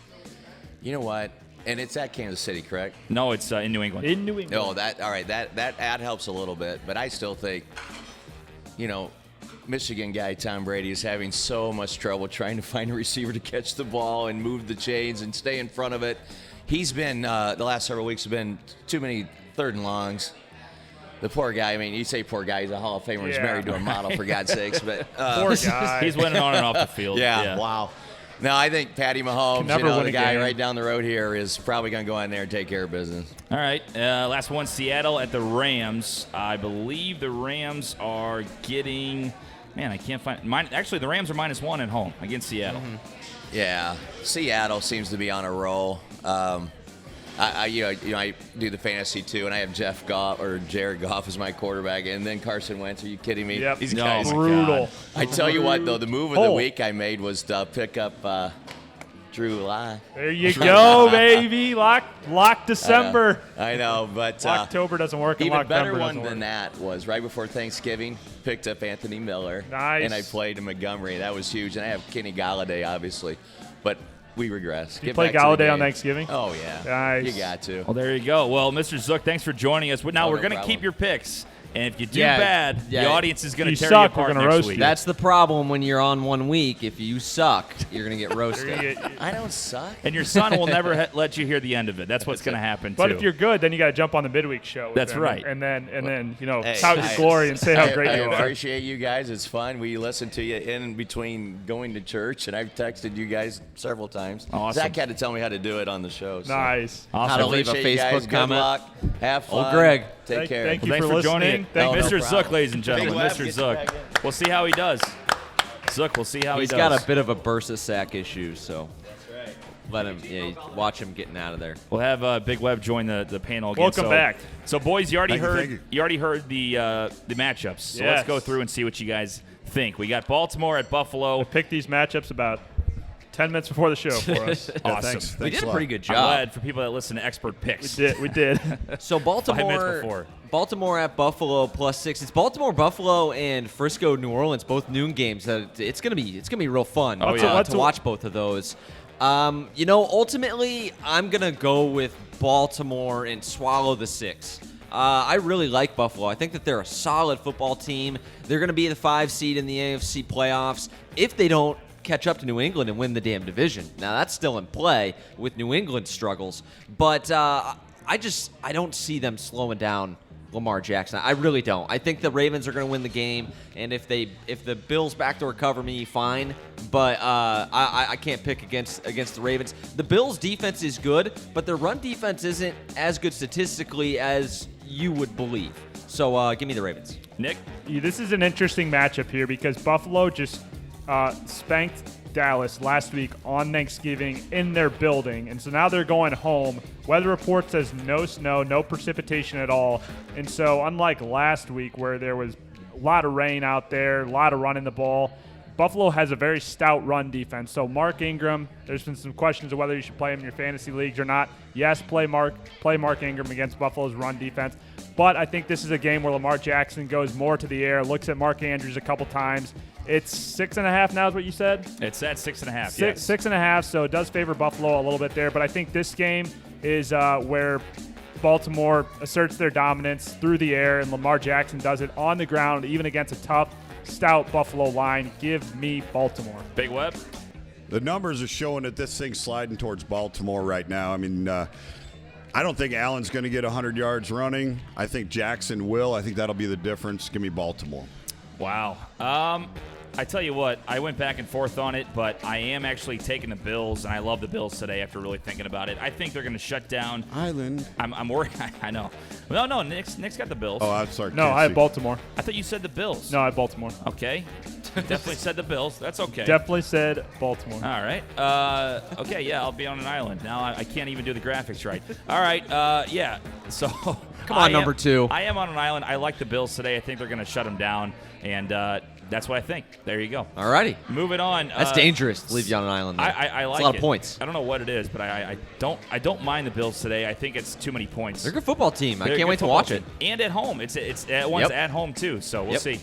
You know what? And it's at Kansas City, correct? No, it's in New England. In New England. Oh, all right. That ad helps a little bit, but I still think, Michigan guy Tom Brady is having so much trouble trying to find a receiver to catch the ball and move the chains and stay in front of it. He's been the last several weeks have been too many 3rd and longs. The poor guy. I mean, you say poor guy. He's a Hall of Famer. He's Yeah. married to a model, for God's sakes. But Poor guy. He's winning on and off the field. yeah, wow. No, I think Patty Mahomes, Can never win the a guy game. right down the road here, is probably going to go in there and take care of business. All right. Last one, Seattle at the Rams. I believe the Rams are getting. Man, I can't find. Actually, the Rams are -1 at home against Seattle. Yeah, Seattle seems to be on a roll. I do the fantasy too, and I have Jeff Goff or Jared Goff as my quarterback, and then Carson Wentz. Are you kidding me? Yep. These No, guys. my Brutal. God. I tell you what, though, the move of the Oh. week I made was to pick up Drew Lock. There you go, baby. Lock December. I know, but October doesn't work. And even better Locktober one doesn't than work. that was right before Thanksgiving. Picked up Anthony Miller. Nice. And I played in Montgomery. That was huge. And I have Kenny Galladay, obviously, but we regressed. You Get play back to the Galladay on game. Thanksgiving? Oh yeah. Nice. You got to. Well, there you go. Well, Mr. Zook, thanks for joining us. Now Oh, we're no going to problem. keep your picks, and if you do Yeah, bad, yeah. the audience is going You to tear suck, you apart we're gonna next roast week. you. That's the problem when you're on 1 week. If you suck, you're gonna get You're roasted. gonna get- I don't suck. And your son will never let you hear the end of it. That's what's going to happen, But too. if you're good, then you got to jump on the midweek show. with That's them, right. And then Hey, tout your glory and say how great I you are. appreciate you guys. It's fun. We listen to you in between going to church, and I've texted you guys several times. Awesome. Zach had to tell me how to do it on the show. So. Nice. Awesome. How to leave a Appreciate you guys. Facebook Good comment. luck. Have fun. Old Greg. Take care. Thank you Thanks for for joining listening. it. Thank No Mr. problem. Zook, ladies and gentlemen. Big Web, Mr. get you Zook. back in. We'll see how he does. Zook, we'll see how He's he does. got a bit of a bursa sack issue, so let him. Yeah, watch him getting out of there. We'll have Big Web join the panel again. Welcome So- back. So, boys, you already Thank you. heard the matchups. So Yes. let's go through and see what you guys think. We got Baltimore at Buffalo. Pick these matchups about 10 minutes before the show for us. Awesome. Thanks. We did a a lot. pretty good I'm job. glad for people that listen to expert picks. We did. So minutes Baltimore, before. Baltimore at Buffalo +6. It's Baltimore, Buffalo, and Frisco, New Orleans, both noon games. It's gonna be real fun Oh, yeah. to watch both of those. Ultimately, I'm gonna go with Baltimore and swallow the 6. I really like Buffalo. I think that they're a solid football team. They're going to be the 5 seed in the AFC playoffs if they don't catch up to New England and win the damn division. Now, that's still in play with New England's struggles. But I don't see them slowing down Lamar Jackson. I really don't. I think the Ravens are going to win the game, and if the Bills backdoor cover me, fine. But I can't pick against the Ravens. The Bills' defense is good, but their run defense isn't as good statistically as you would believe. So give me the Ravens. Nick? This is an interesting matchup here because Buffalo just spanked Dallas last week on Thanksgiving in their building, and so now they're going home. Weather report says no snow, no precipitation at all, and so unlike last week where there was a lot of rain out there, a lot of running the ball, Buffalo has a very stout run defense. So Mark Ingram, there's been some questions of whether you should play him in your fantasy leagues or not. Yes, play Mark Ingram against Buffalo's run defense. But I think this is a game where Lamar Jackson goes more to the air, looks at Mark Andrews a couple times. It's 6.5 now is what you said? It's at 6.5, yes. 6.5, so it does favor Buffalo a little bit there. But I think this game is where Baltimore asserts their dominance through the air, and Lamar Jackson does it on the ground, even against a tough, stout Buffalo line. Give me Baltimore. Big Web? The numbers are showing that this thing's sliding towards Baltimore right now. I mean, I don't think Allen's going to get 100 yards running. I think Jackson will. I think that'll be the difference. Give me Baltimore. Wow. I tell you what, I went back and forth on it, but I am actually taking the Bills, and I love the Bills today after really thinking about it. I think they're going to shut down. Island. I'm worried. I know. No, Nick's got the Bills. Oh, I'm sorry. No, can't I have see. Baltimore. I thought you said the Bills. No, I have Baltimore. Okay. Definitely said the Bills. That's okay. Definitely said Baltimore. All right. Okay, yeah, I'll be on an island. Now I can't even do the graphics right. All right, yeah. So Come on, number 2. I am on an island. I like the Bills today. I think they're going to shut them down, and that's what I think. There you go. Alrighty. Moving on. That's dangerous to leave you on an island. There. I like It's a lot it. of points. I don't know what it is, but I don't mind the Bills today. I think it's too many points. They're a good football team. I They're a can't good wait to football watch team. it. And at home. It's one's Yep. at home too, so we'll Yep. see.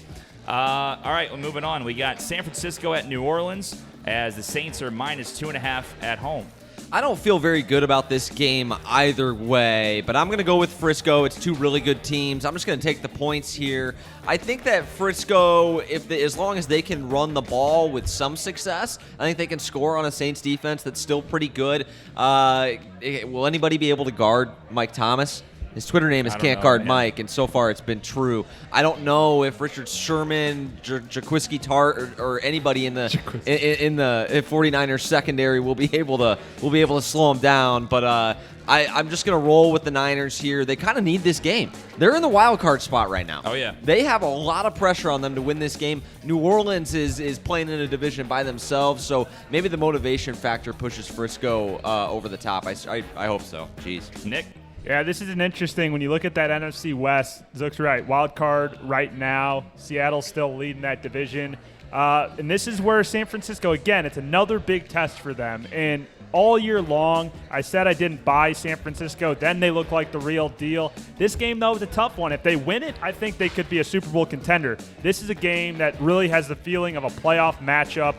All right, well, moving on. We got San Francisco at New Orleans as the Saints are -2.5 at home. I don't feel very good about this game either way, but I'm going to go with Frisco. It's two really good teams. I'm just going to take the points here. I think that Frisco, as long as they can run the ball with some success, I think they can score on a Saints defense that's still pretty good. Will anybody be able to guard Mike Thomas? His Twitter name is Can't Guard Mike, and so far it's been true. I don't know if Richard Sherman, Jaquiski Tart, or anybody in the 49ers secondary will be able to slow him down. But I'm just gonna roll with the Niners here. They kind of need this game. They're in the wild card spot right now. Oh yeah, they have a lot of pressure on them to win this game. New Orleans is playing in a division by themselves, so maybe the motivation factor pushes Frisco over the top. I hope so. Jeez, Nick. Yeah, this is an interesting, when you look at that NFC West, Zook's right, wild card right now, Seattle's still leading that division. And this is where San Francisco, again, it's another big test for them. And all year long, I said I didn't buy San Francisco. Then they look like the real deal. This game, though, is a tough one. If they win it, I think they could be a Super Bowl contender. This is a game that really has the feeling of a playoff matchup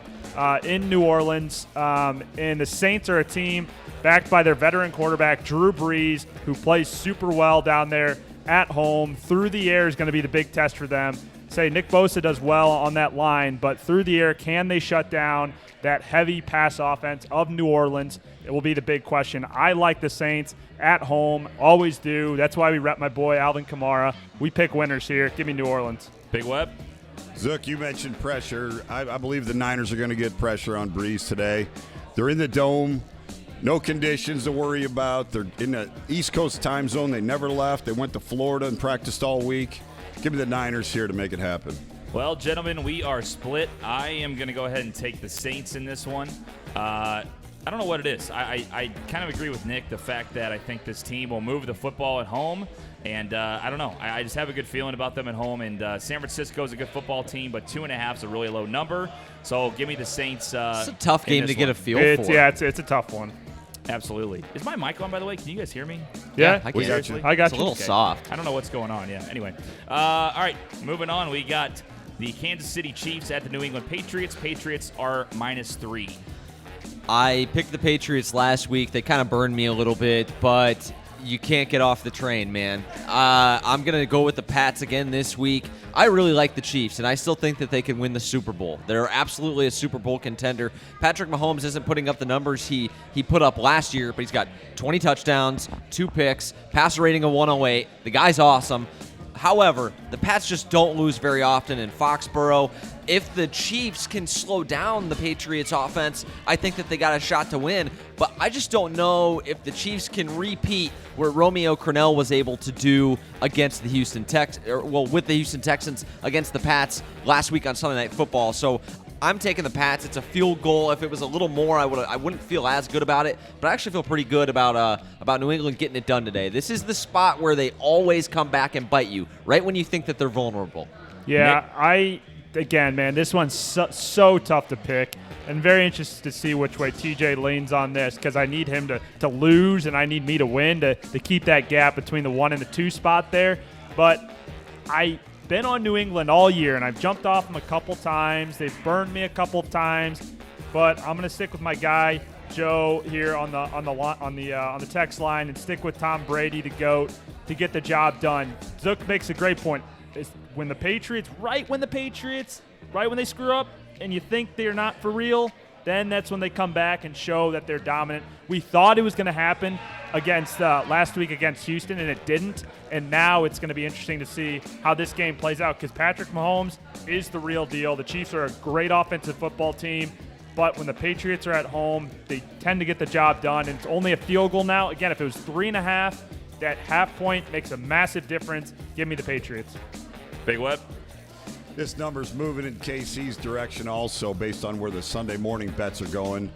in New Orleans. And the Saints are a team backed by their veteran quarterback, Drew Brees, who plays super well down there at home. Through the air is going to be the big test for them. Say Nick Bosa does well on that line, but through the air, can they shut down that heavy pass offense of New Orleans? It will be the big question. I like the Saints at home, always do. That's why we rep my boy Alvin Kamara. We pick winners here. Give me New Orleans. Big Web. Zook, you mentioned pressure. I believe the Niners are going to get pressure on Brees today. They're in the dome. No conditions to worry about. They're in the East Coast time zone. They never left. They went to Florida and practiced all week. Give me the Niners here to make it happen. Well, gentlemen, we are split. I am going to go ahead and take the Saints in this one. I don't know what it is. I kind of agree with Nick, the fact that I think this team will move the football at home. And I don't know. I just have a good feeling about them at home. And San Francisco is a good football team, but 2.5 is a really low number. So give me the Saints. It's a tough game to get a feel for. Yeah, it's a tough one. Absolutely. Is my mic on, by the way? Can you guys hear me? Yeah, I we got you. I got It's a little soft. I don't know what's going on. Yeah. Anyway. All right. Moving on. We got the Kansas City Chiefs at the New England Patriots. Patriots are -3. I picked the Patriots last week. They kind of burned me a little bit, but you can't get off the train, man. I'm going to go with the Pats again this week. I really like the Chiefs, and I still think that they can win the Super Bowl. They're absolutely a Super Bowl contender. Patrick Mahomes isn't putting up the numbers he put up last year, but he's got 20 touchdowns, 2 picks, passer rating of 108. The guy's awesome. However, the Pats just don't lose very often in Foxborough. If the Chiefs can slow down the Patriots offense, I think that they got a shot to win. But I just don't know if the Chiefs can repeat what Romeo Crennel was able to do against the with the Houston Texans against the Pats last week on Sunday Night Football. So I'm taking the Pats. It's a field goal. If it was a little more, I wouldn't feel as good about it. But I actually feel pretty good about New England getting it done today. This is the spot where they always come back and bite you, right when you think that they're vulnerable. Yeah, Again, man, this one's so tough to pick, and very interested to see which way TJ leans on this, because I need him to lose and I need me to win to keep that gap between the 1 and the 2 spot there. But I've been on New England all year, and I've jumped off them a couple times. They've burned me a couple of times, but I'm going to stick with my guy Joe here on the text line and stick with Tom Brady, the GOAT, to get the job done. Zook makes a great point. When the Patriots screw up and you think they're not for real, then that's when they come back and show that they're dominant. We thought it was going to happen against last week against Houston, and it didn't. And now it's going to be interesting to see how this game plays out, because Patrick Mahomes is the real deal. The Chiefs are a great offensive football team, but when the Patriots are at home, they tend to get the job done. And it's only a field goal now. Again, if it was 3.5, that half point makes a massive difference. Give me the Patriots. Big Web. This number's moving in KC's direction also based on where the Sunday morning bets are going.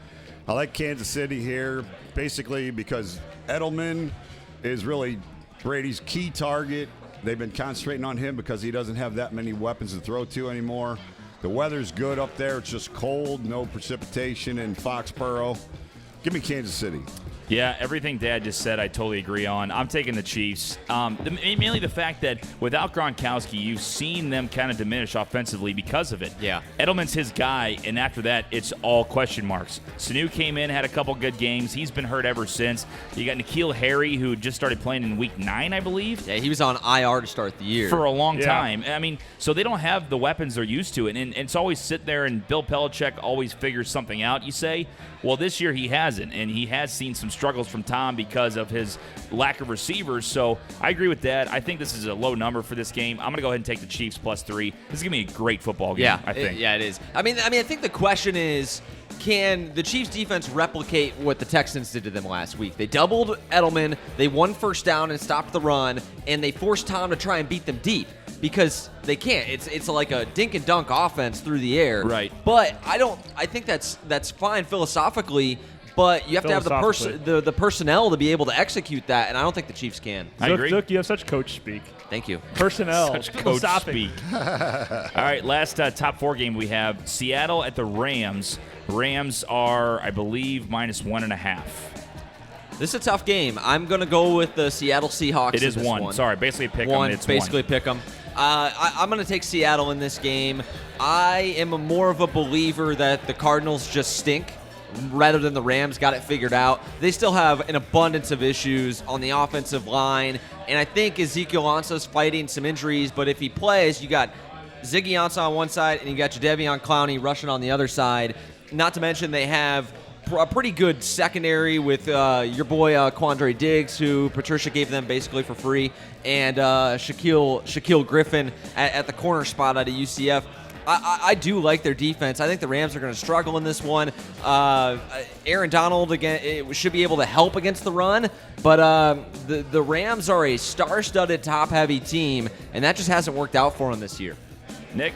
I like Kansas City here basically because Edelman is really Brady's key target. They've been concentrating on him because he doesn't have that many weapons to throw to anymore. The weather's good up there. It's just cold, no precipitation in Foxborough. Give me Kansas City. Yeah, everything Dad just said, I totally agree on. I'm taking the Chiefs. Mainly the fact that without Gronkowski, you've seen them kind of diminish offensively because of it. Yeah. Edelman's his guy, and after that, it's all question marks. Sanu came in, had a couple good games. He's been hurt ever since. You got N'Keal Harry, who just started playing in Week 9, I believe. Yeah, he was on IR to start the year. For a long time. I mean, so they don't have the weapons they're used to. And it's always sit there, and Bill Belichick always figures something out, you say. Well, this year he hasn't, and he has seen some struggles from Tom because of his lack of receivers. So I agree with that. I think this is a low number for this game. I'm going to go ahead and take the Chiefs +3. This is going to be a great football game, I think. It is. I mean, I think the question is, can the Chiefs defense replicate what the Texans did to them last week? They doubled Edelman, they won first down and stopped the run, and they forced Tom to try and beat them deep because they can't. It's like a dink and dunk offense through the air. Right. But I think that's fine philosophically, but you have to have the personnel to be able to execute that, and I don't think the Chiefs can. I agree. Zook, you have such coach speak. Thank you. Personnel. Such coach Philosophic. speak. All right, last top 4 game we have Seattle at the Rams. Rams are, I believe, -1.5. This is a tough game. I'm going to go with the Seattle Seahawks. It is in this one. Sorry, basically pick them. One. It's Basically one. pick them. I'm going to take Seattle in this game. I am more of a believer that the Cardinals just stink rather than the Rams got it figured out. They still have an abundance of issues on the offensive line, and I think Ezekiel Ansah's fighting some injuries, but if he plays, you got Ziggy Ansah on one side and you got Jadeveon Clowney rushing on the other side. Not to mention they have a pretty good secondary with your boy Quandre Diggs, who Patricia gave them basically for free, and Shaquille Griffin at the corner spot out of UCF. I do like their defense. I think the Rams are going to struggle in this one. Aaron Donald, again, should be able to help against the run, but the Rams are a star-studded, top-heavy team, and that just hasn't worked out for them this year. Nick?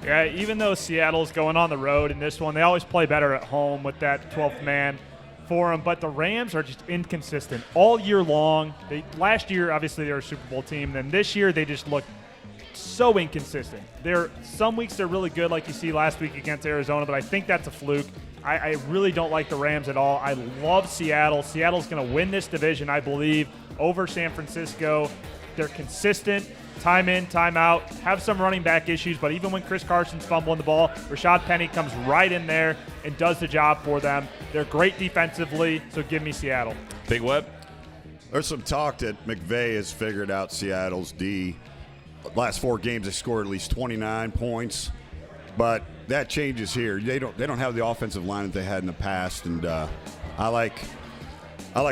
Yeah, even though Seattle's going on the road in this one, they always play better at home with that 12th man for them. But the Rams are just inconsistent all year long. Last year, obviously, they were a Super Bowl team. Then this year, they just look so inconsistent. Some weeks they're really good, like you see last week against Arizona, but I think that's a fluke. I really don't like the Rams at all. I love Seattle. Seattle's going to win this division, I believe, over San Francisco. They're consistent. Time in, time out, have some running back issues, but even when Chris Carson's fumbling the ball, Rashad Penny comes right in there and does the job for them. They're great defensively, so give me Seattle. Big Web? There's some talk that McVay has figured out Seattle's D. Last 4 games, they scored at least 29 points, but that changes here. They don't have the offensive line that they had in the past, and I like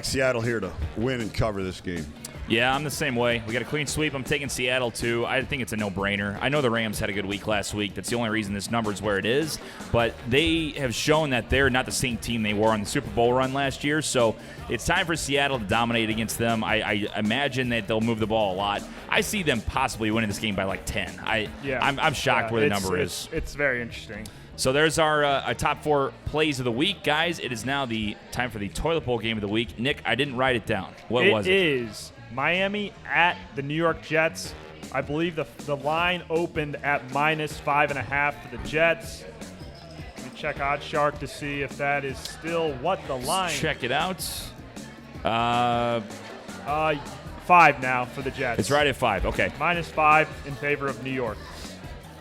Seattle here to win and cover this game. Yeah, I'm the same way. We got a clean sweep. I'm taking Seattle, too. I think it's a no-brainer. I know the Rams had a good week last week. That's the only reason this number is where it is. But they have shown that they're not the same team they were on the Super Bowl run last year. So it's time for Seattle to dominate against them. I imagine that they'll move the ball a lot. I see them possibly winning this game by like 10. I'm shocked where the number is. It's very interesting. So there's our top 4 plays of the week, guys. It is now the time for the toilet bowl game of the week. Nick, I didn't write it down. What was it? It is Miami at the New York Jets. I believe the line opened at -5.5 for the Jets. Let me check OddsShark to see if that is still what the line. Check it out. 5 now for the Jets. It's right at 5. Okay. -5 in favor of New York.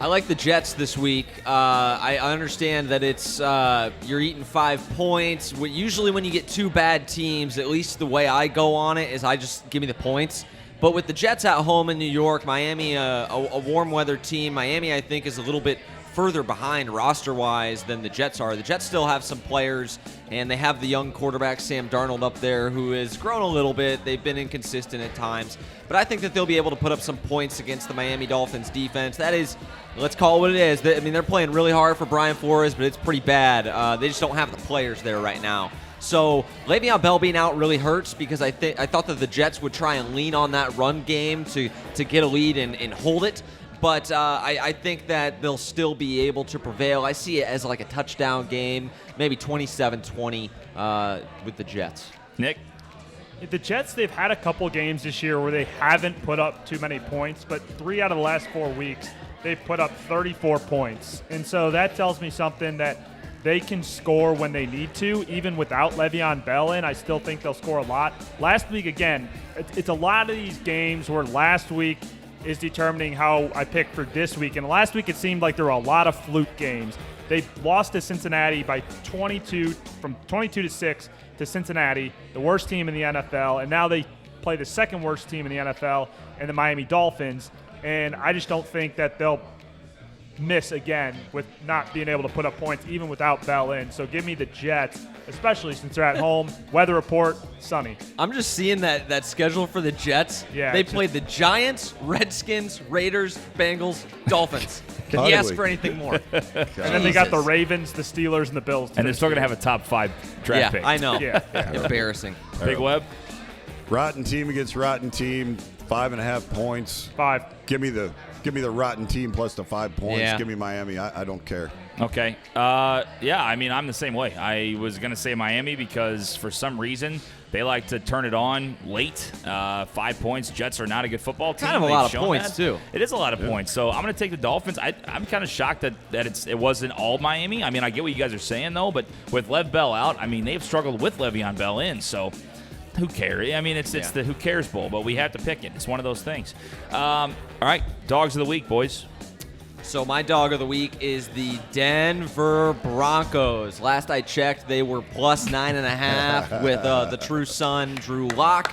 I like the Jets this week. I understand that it's you're eating 5 points. Usually when you get 2 bad teams, at least the way I go on it is I just give me the points. But with the Jets at home in New York, Miami, a warm weather team, Miami I think is a little bit further behind roster-wise than the Jets are. The Jets still have some players, and they have the young quarterback Sam Darnold up there who has grown a little bit. They've been inconsistent at times. But I think that they'll be able to put up some points against the Miami Dolphins defense. That is, let's call it what it is. They're playing really hard for Brian Flores, but it's pretty bad. They just don't have the players there right now. So Le'Veon Bell being out really hurts because I thought that the Jets would try and lean on that run game to get a lead and hold it. But I think that they'll still be able to prevail. I see it as like a touchdown game, maybe 27-20 with the Jets. Nick? The Jets, they've had a couple games this year where they haven't put up too many points, but 3 out of the last 4 weeks, they've put up 34 points. And so that tells me something that they can score when they need to, even without Le'Veon Bell in. I still think they'll score a lot. Last week, again, it's a lot of these games where last week is determining how I pick for this week. And last week, it seemed like there were a lot of fluke games. They lost to Cincinnati by 22-6 to Cincinnati, the worst team in the NFL, and now they play the second worst team in the NFL and the Miami Dolphins. And I just don't think that they'll miss again with not being able to put up points even without Bell in. So give me the Jets, especially since they're at home. Weather report, sunny. I'm just seeing that schedule for the Jets. Yeah, they it's played the Giants, Redskins, Raiders, Bengals, Dolphins. Can you ask for anything more? And then they got the Ravens, the Steelers, and the Bills. And they're still going to have a top 5 draft Yeah, pick. I know. Yeah. Embarrassing. Big Web? Rotten team against rotten team, 5.5 points. 5. Give me the rotten team plus the 5 points. Yeah. Give me Miami. I don't care. Okay. Yeah, I mean, I'm the same way. I was going to say Miami because for some reason they like to turn it on late. 5 points. Jets are not a good football team. Kind of a They've lot of shown points, that. too. It is a lot of points. So I'm going to take the Dolphins. I'm kind of shocked that it wasn't all Miami. I mean, I get what you guys are saying, though, but with Lev Bell out, I mean, they've struggled with Le'Veon Bell in, so who cares? I mean, it's the who cares bowl, but we have to pick it. It's one of those things. All right, dogs of the week, boys. So my dog of the week is the Denver Broncos. Last I checked, they were plus 9.5 with the true son, Drew Lock.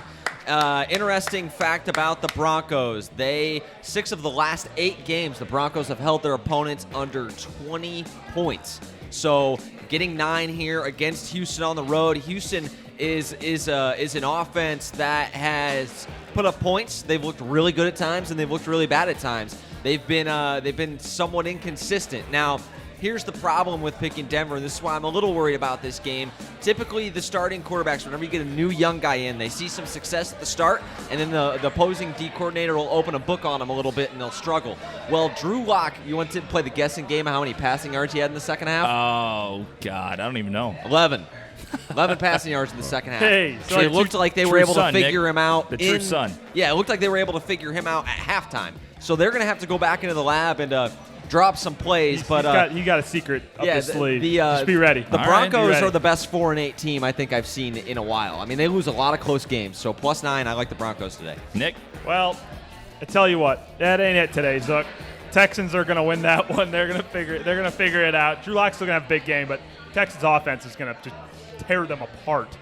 Interesting fact about the Broncos. 6 of the last 8 games, the Broncos have held their opponents under 20 points. So getting 9 here against Houston on the road. Houston is an offense that has put up points. They've looked really good at times, and they've looked really bad at times. They've been somewhat inconsistent. Now, here's the problem with picking Denver, and this is why I'm a little worried about this game. Typically, the starting quarterbacks, whenever you get a new young guy in, they see some success at the start, and then the opposing D coordinator will open a book on them a little bit, and they'll struggle. Well, Drew Lock, you want to play the guessing game of how many passing yards he had in the second half? Oh, God, I don't even know. 11 passing yards in the second half. Hey, so it looked like they were able to figure him out. The true son. Yeah, it looked like they were able to figure him out at halftime. So they're going to have to go back into the lab and drop some plays. But you got a secret up his sleeve. Just be ready. The Broncos are the best 4-8 team I think I've seen in a while. I mean, they lose a lot of close games. So plus 9, I like the Broncos today. Nick? Well, I tell you what, that ain't it today, Zook. Texans are going to win that one. They're going to figure it out. Drew Lock's still going to have a big game, but Texans offense is going to just tear them apart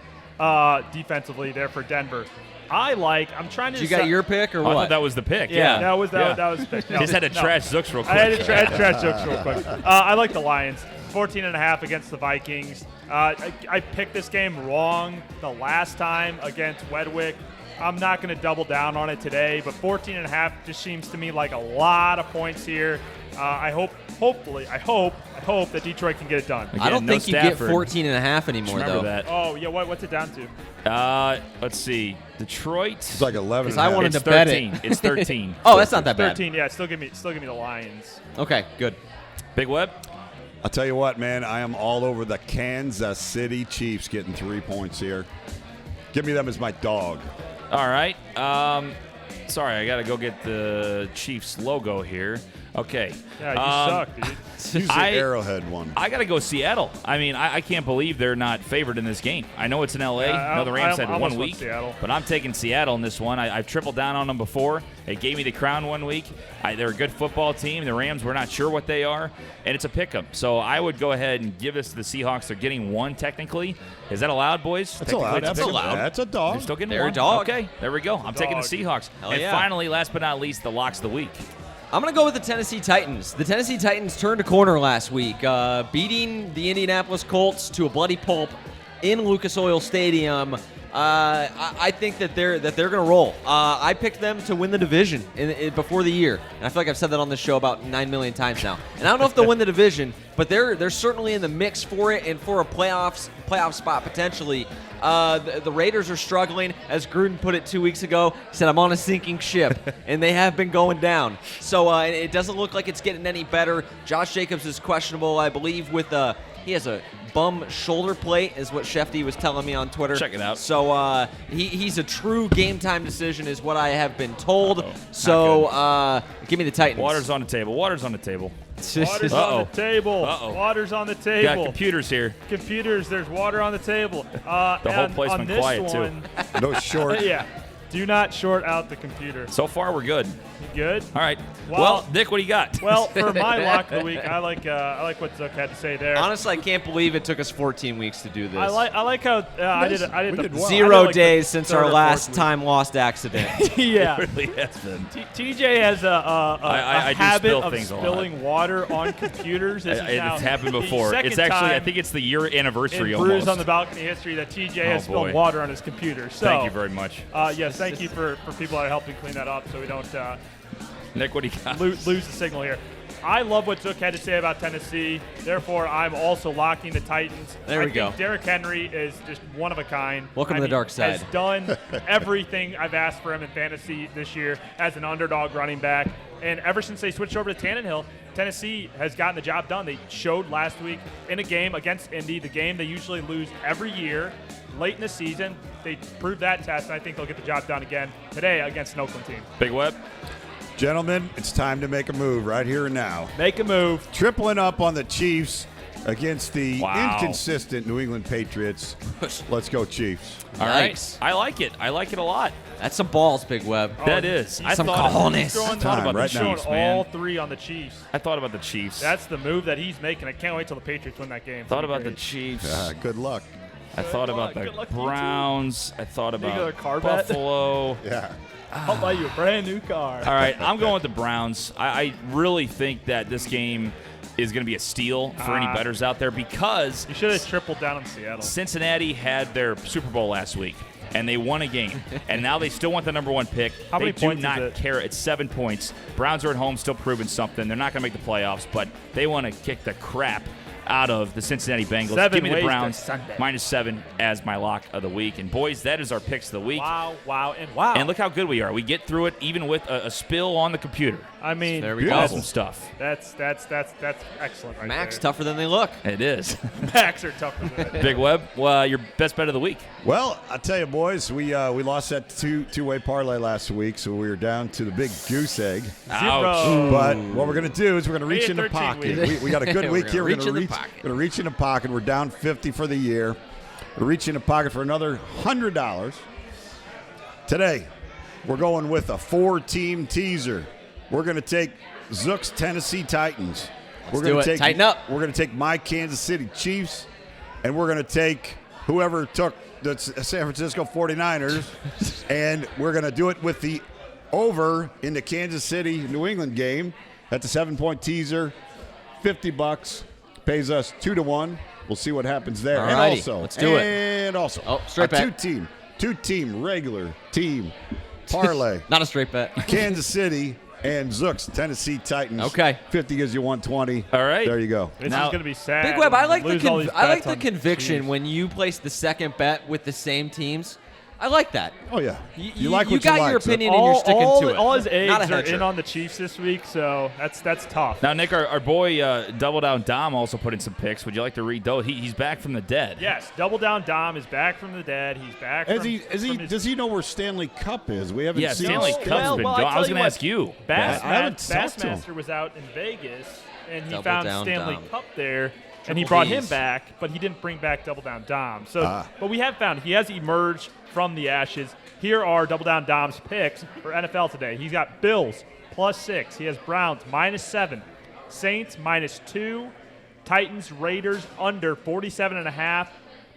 defensively there for Denver. I'm trying to. Did you got your pick or I what? thought that was the pick. Yeah. That was the pick. No, Just had to trash Zooks real quick. I had to trash Zooks real quick. I like the Lions. 14.5 against the Vikings. I picked this game wrong the last time against Wedwick. I'm not going to double down on it today, but 14.5 just seems to me like a lot of points here. I hope that Detroit can get it done. Again, I don't no think you Stafford. get 14.5 anymore, Remember though. that. Oh, yeah, what's it down to? Let's see. Detroit. It's like 11. 'Cause I wanted It's to bet 13. it. It's 13. Oh, that's not that bad. 13, yeah, still give me the Lions. Okay, good. Big Web? I'll tell you what, man. I am all over the Kansas City Chiefs getting 3 points here. Give me them as my dog. All right. Sorry, I got to go get the Chiefs logo here. Okay. Yeah, you suck, dude. Use the Arrowhead one. I got to go Seattle. I mean, I can't believe they're not favored in this game. I know it's in L.A. Yeah, I know the Rams I had almost 1 went week, Seattle. but I'm taking Seattle in this one. I've tripled down on them before. It gave me the crown 1 week. They're a good football team. The Rams, we're not sure what they are, and it's a pick-em. So I would go ahead and give this to the Seahawks. They're getting 1 technically. Is that allowed, boys? That's allowed. Technically, it's a That's pick 'em? allowed. That's a dog. They're still getting They're a 1. dog. Okay, there we go. I'm taking the Dog. Seahawks. Hell And yeah. finally, last but not least, the locks of the week. I'm going to go with the Tennessee Titans. The Tennessee Titans turned a corner last week, beating the Indianapolis Colts to a bloody pulp in Lucas Oil Stadium. I think that they're going to roll. I picked them to win the division before the year, and I feel like I've said that on this show about 9 million times now. And I don't know if they'll win the division, but they're certainly in the mix for it and for a playoff spot potentially. The Raiders are struggling, as Gruden put it 2 weeks ago. He said, "I'm on a sinking ship," and they have been going down. So it doesn't look like it's getting any better. Josh Jacobs is questionable, I believe, with he has a bum shoulder plate, is what Shefty was telling me on Twitter. Check it out. So he's a true game time decision, is what I have been told. Uh-oh. So give me the Titans. Water's on the table. Water's on the table. Water's Uh-oh. on the table. Uh-oh. Water's on the Got table. computers here. Computers, there's water on the table. The whole place on went this quiet, too. one, No short. Yeah. Do not short out the computer. So far, we're good. You good? All right. Well- Well, Nick, what do you got? Well, for my lock of the week, I like what Zook had to say there. Honestly, I can't believe it took us 14 weeks to do this. I like how I did it. I did we did the well. Zero I did like the days since third our or last fourth time lost accident. week. Yeah. It really has been. TJ has I a do habit spill of things a lot. spilling water on computers. This is now It's happened the before. second It's actually, I time think it's the year anniversary in almost. Brews on the Balcony history that TJ has Oh, boy. spilled water on his computer. So, Thank you very much. Yes, thank you for people that are helping clean that up so we don't Nick, what do you got? lose the signal here. I love what Zook had to say about Tennessee. Therefore, I'm also locking the Titans. There we I go. think Derrick Henry is just one of a kind. Welcome to the dark side. Has done everything I've asked for him in fantasy this year as an underdog running back. And ever since they switched over to Tannehill, Tennessee has gotten the job done. They showed last week in a game against Indy, the game they usually lose every year, late in the season. They proved that test, and I think they'll get the job done again today against an Oakland team. Big Web? Gentlemen, it's time to make a move right here and now. Make a move. Tripling up on the Chiefs against the Wow. inconsistent New England Patriots. Let's go, Chiefs. All right. Yikes. I like it. I like it a lot. That's some balls, Big Web. That is. I Some thought cojones. thought Time about right the now. Chiefs, Showing man. all three on the Chiefs. I thought about the Chiefs. That's the move that he's making. I can't wait till the Patriots win that game. thought about the Great. Chiefs. Good luck. I thought about Good the luck to you, too. Browns. I thought Another about car bet? Buffalo. Yeah. I'll buy you a brand new car. All right, I'm going with the Browns. I really think that this game is going to be a steal for any bettors out there because You should have tripled down on Seattle. Cincinnati had their Super Bowl last week, and they won a game. And now they still want the number one pick. How they many do points is not it? care. It's 7 points. Browns are at home, still proving something. They're not going to make the playoffs, but they want to kick the crap out of the Cincinnati Bengals. 7 Give me the ways to Browns Sunday. -7 as my lock of the week. And boys, that is our picks of the week. Wow, wow, and wow. And look how good we are. We get through it even with a spill on the computer. I mean, There we go. Awesome stuff. that's excellent right Max, there. tougher than they look. It is. Max are tougher than that. Big Web, your best bet of the week. Well, I tell you, boys, we lost that two-way parlay last week, so we were down to the big goose egg. Zero. But what we're going to do is we're going to reach Made in the 13 pocket. weeks. We got a good We're week gonna here. reach in the pocket. We're going to reach in the pocket. We're down 50 for the year. We're reaching in the pocket for another $100. Today, we're going with a 4-team teaser. We're going to take Zook's Tennessee Titans. We're do gonna it. take Tighten up. We're going to take my Kansas City Chiefs, and we're going to take whoever took the San Francisco 49ers, and we're going to do it with the over in the Kansas City New England game. That's a 7-point teaser. $50 pays us 2-1. We'll see what happens there. And Alrighty, also, let's do it. And also, Oh, straight bet. two-team regular team parlay. Not a straight bet. Kansas City and Zook's Tennessee Titans. Okay. 50 gives you 120. All right. There you go. This Now- is going to be sad. Big Web, I like Lose all these bets on conviction Chiefs. when you place the second bet with the same teams. I like that. Oh, yeah. You like what you got like, your Zook. opinion and you're sticking to it. all his Not a eggs are hedger. in on the Chiefs this week, so that's tough. Now, Nick, our boy Double Down Dom also put in some picks. Would you like to read those? He's back from the dead. Yes, Double Down Dom is back from the dead. He's back. From his Does he know where Stanley Cup is? We haven't Yeah, seen Stanley Stanley Cup's well, been well, gone. I I was tell going you to what, ask you. I haven't talked to him. Bassmaster was out in Vegas, and he Double found Down Stanley Dom. Cup there, and he Triple brought Ds. him back, but he didn't bring back Double Down Dom. So, but we have found he has emerged from the ashes. Here are Double Down Dom's picks for NFL today. He's got Bills +6. He has Browns -7, Saints -2, Titans Raiders under 47.5,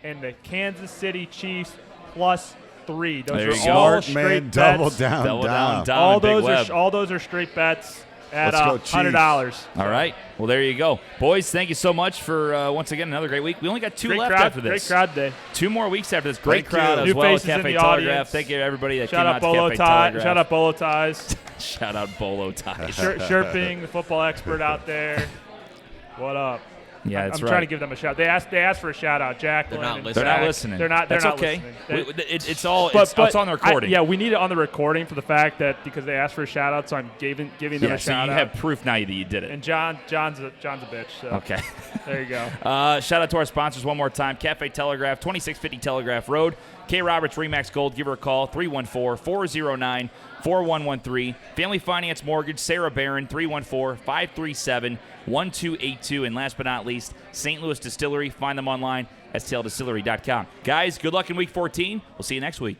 and the Kansas City Chiefs +3. Those There are you go. all Smart straight man, double bets. down, Double Dom. Down Dom All and Big those Web. are all those are straight bets at Let's go Chiefs. $100. All right. Well, there you go. Boys, thank you so much for, once again, another great week. We only got two Great left crowd, after this. great crowd today. 2 more weeks after this. Great Thank crowd you. as New well. faces in Cafe the Telegraph. audience. Thank you, everybody that Shout came out out to Bolo Cafe Tie. Telegraph. Shout out Bolo Ties. Shout out Bolo Ties. Sherping, the football expert out there. What up? Yeah, that's I'm right. trying to give them a shout. They asked for a shout out. Jacqueline. They're not and listening. They're not Zach. listening. They're not. They're That's not okay. listening. It's on the recording. yeah, we need it on the recording for the fact that because they asked for a shout out, so I'm giving them Yeah, a so shout you out. have proof now that you did it. And John's a bitch. So Okay. there you go. Shout out to our sponsors one more time. Cafe Telegraph, 2650 Telegraph Road. K. Roberts, Remax Gold. Give her a call, 314-409-4113. Family Finance Mortgage, Sarah Barron, 314-537-1282. And last but not least, St. Louis Distillery. Find them online at stldistillery.com. Guys, good luck in Week 14. We'll see you next week.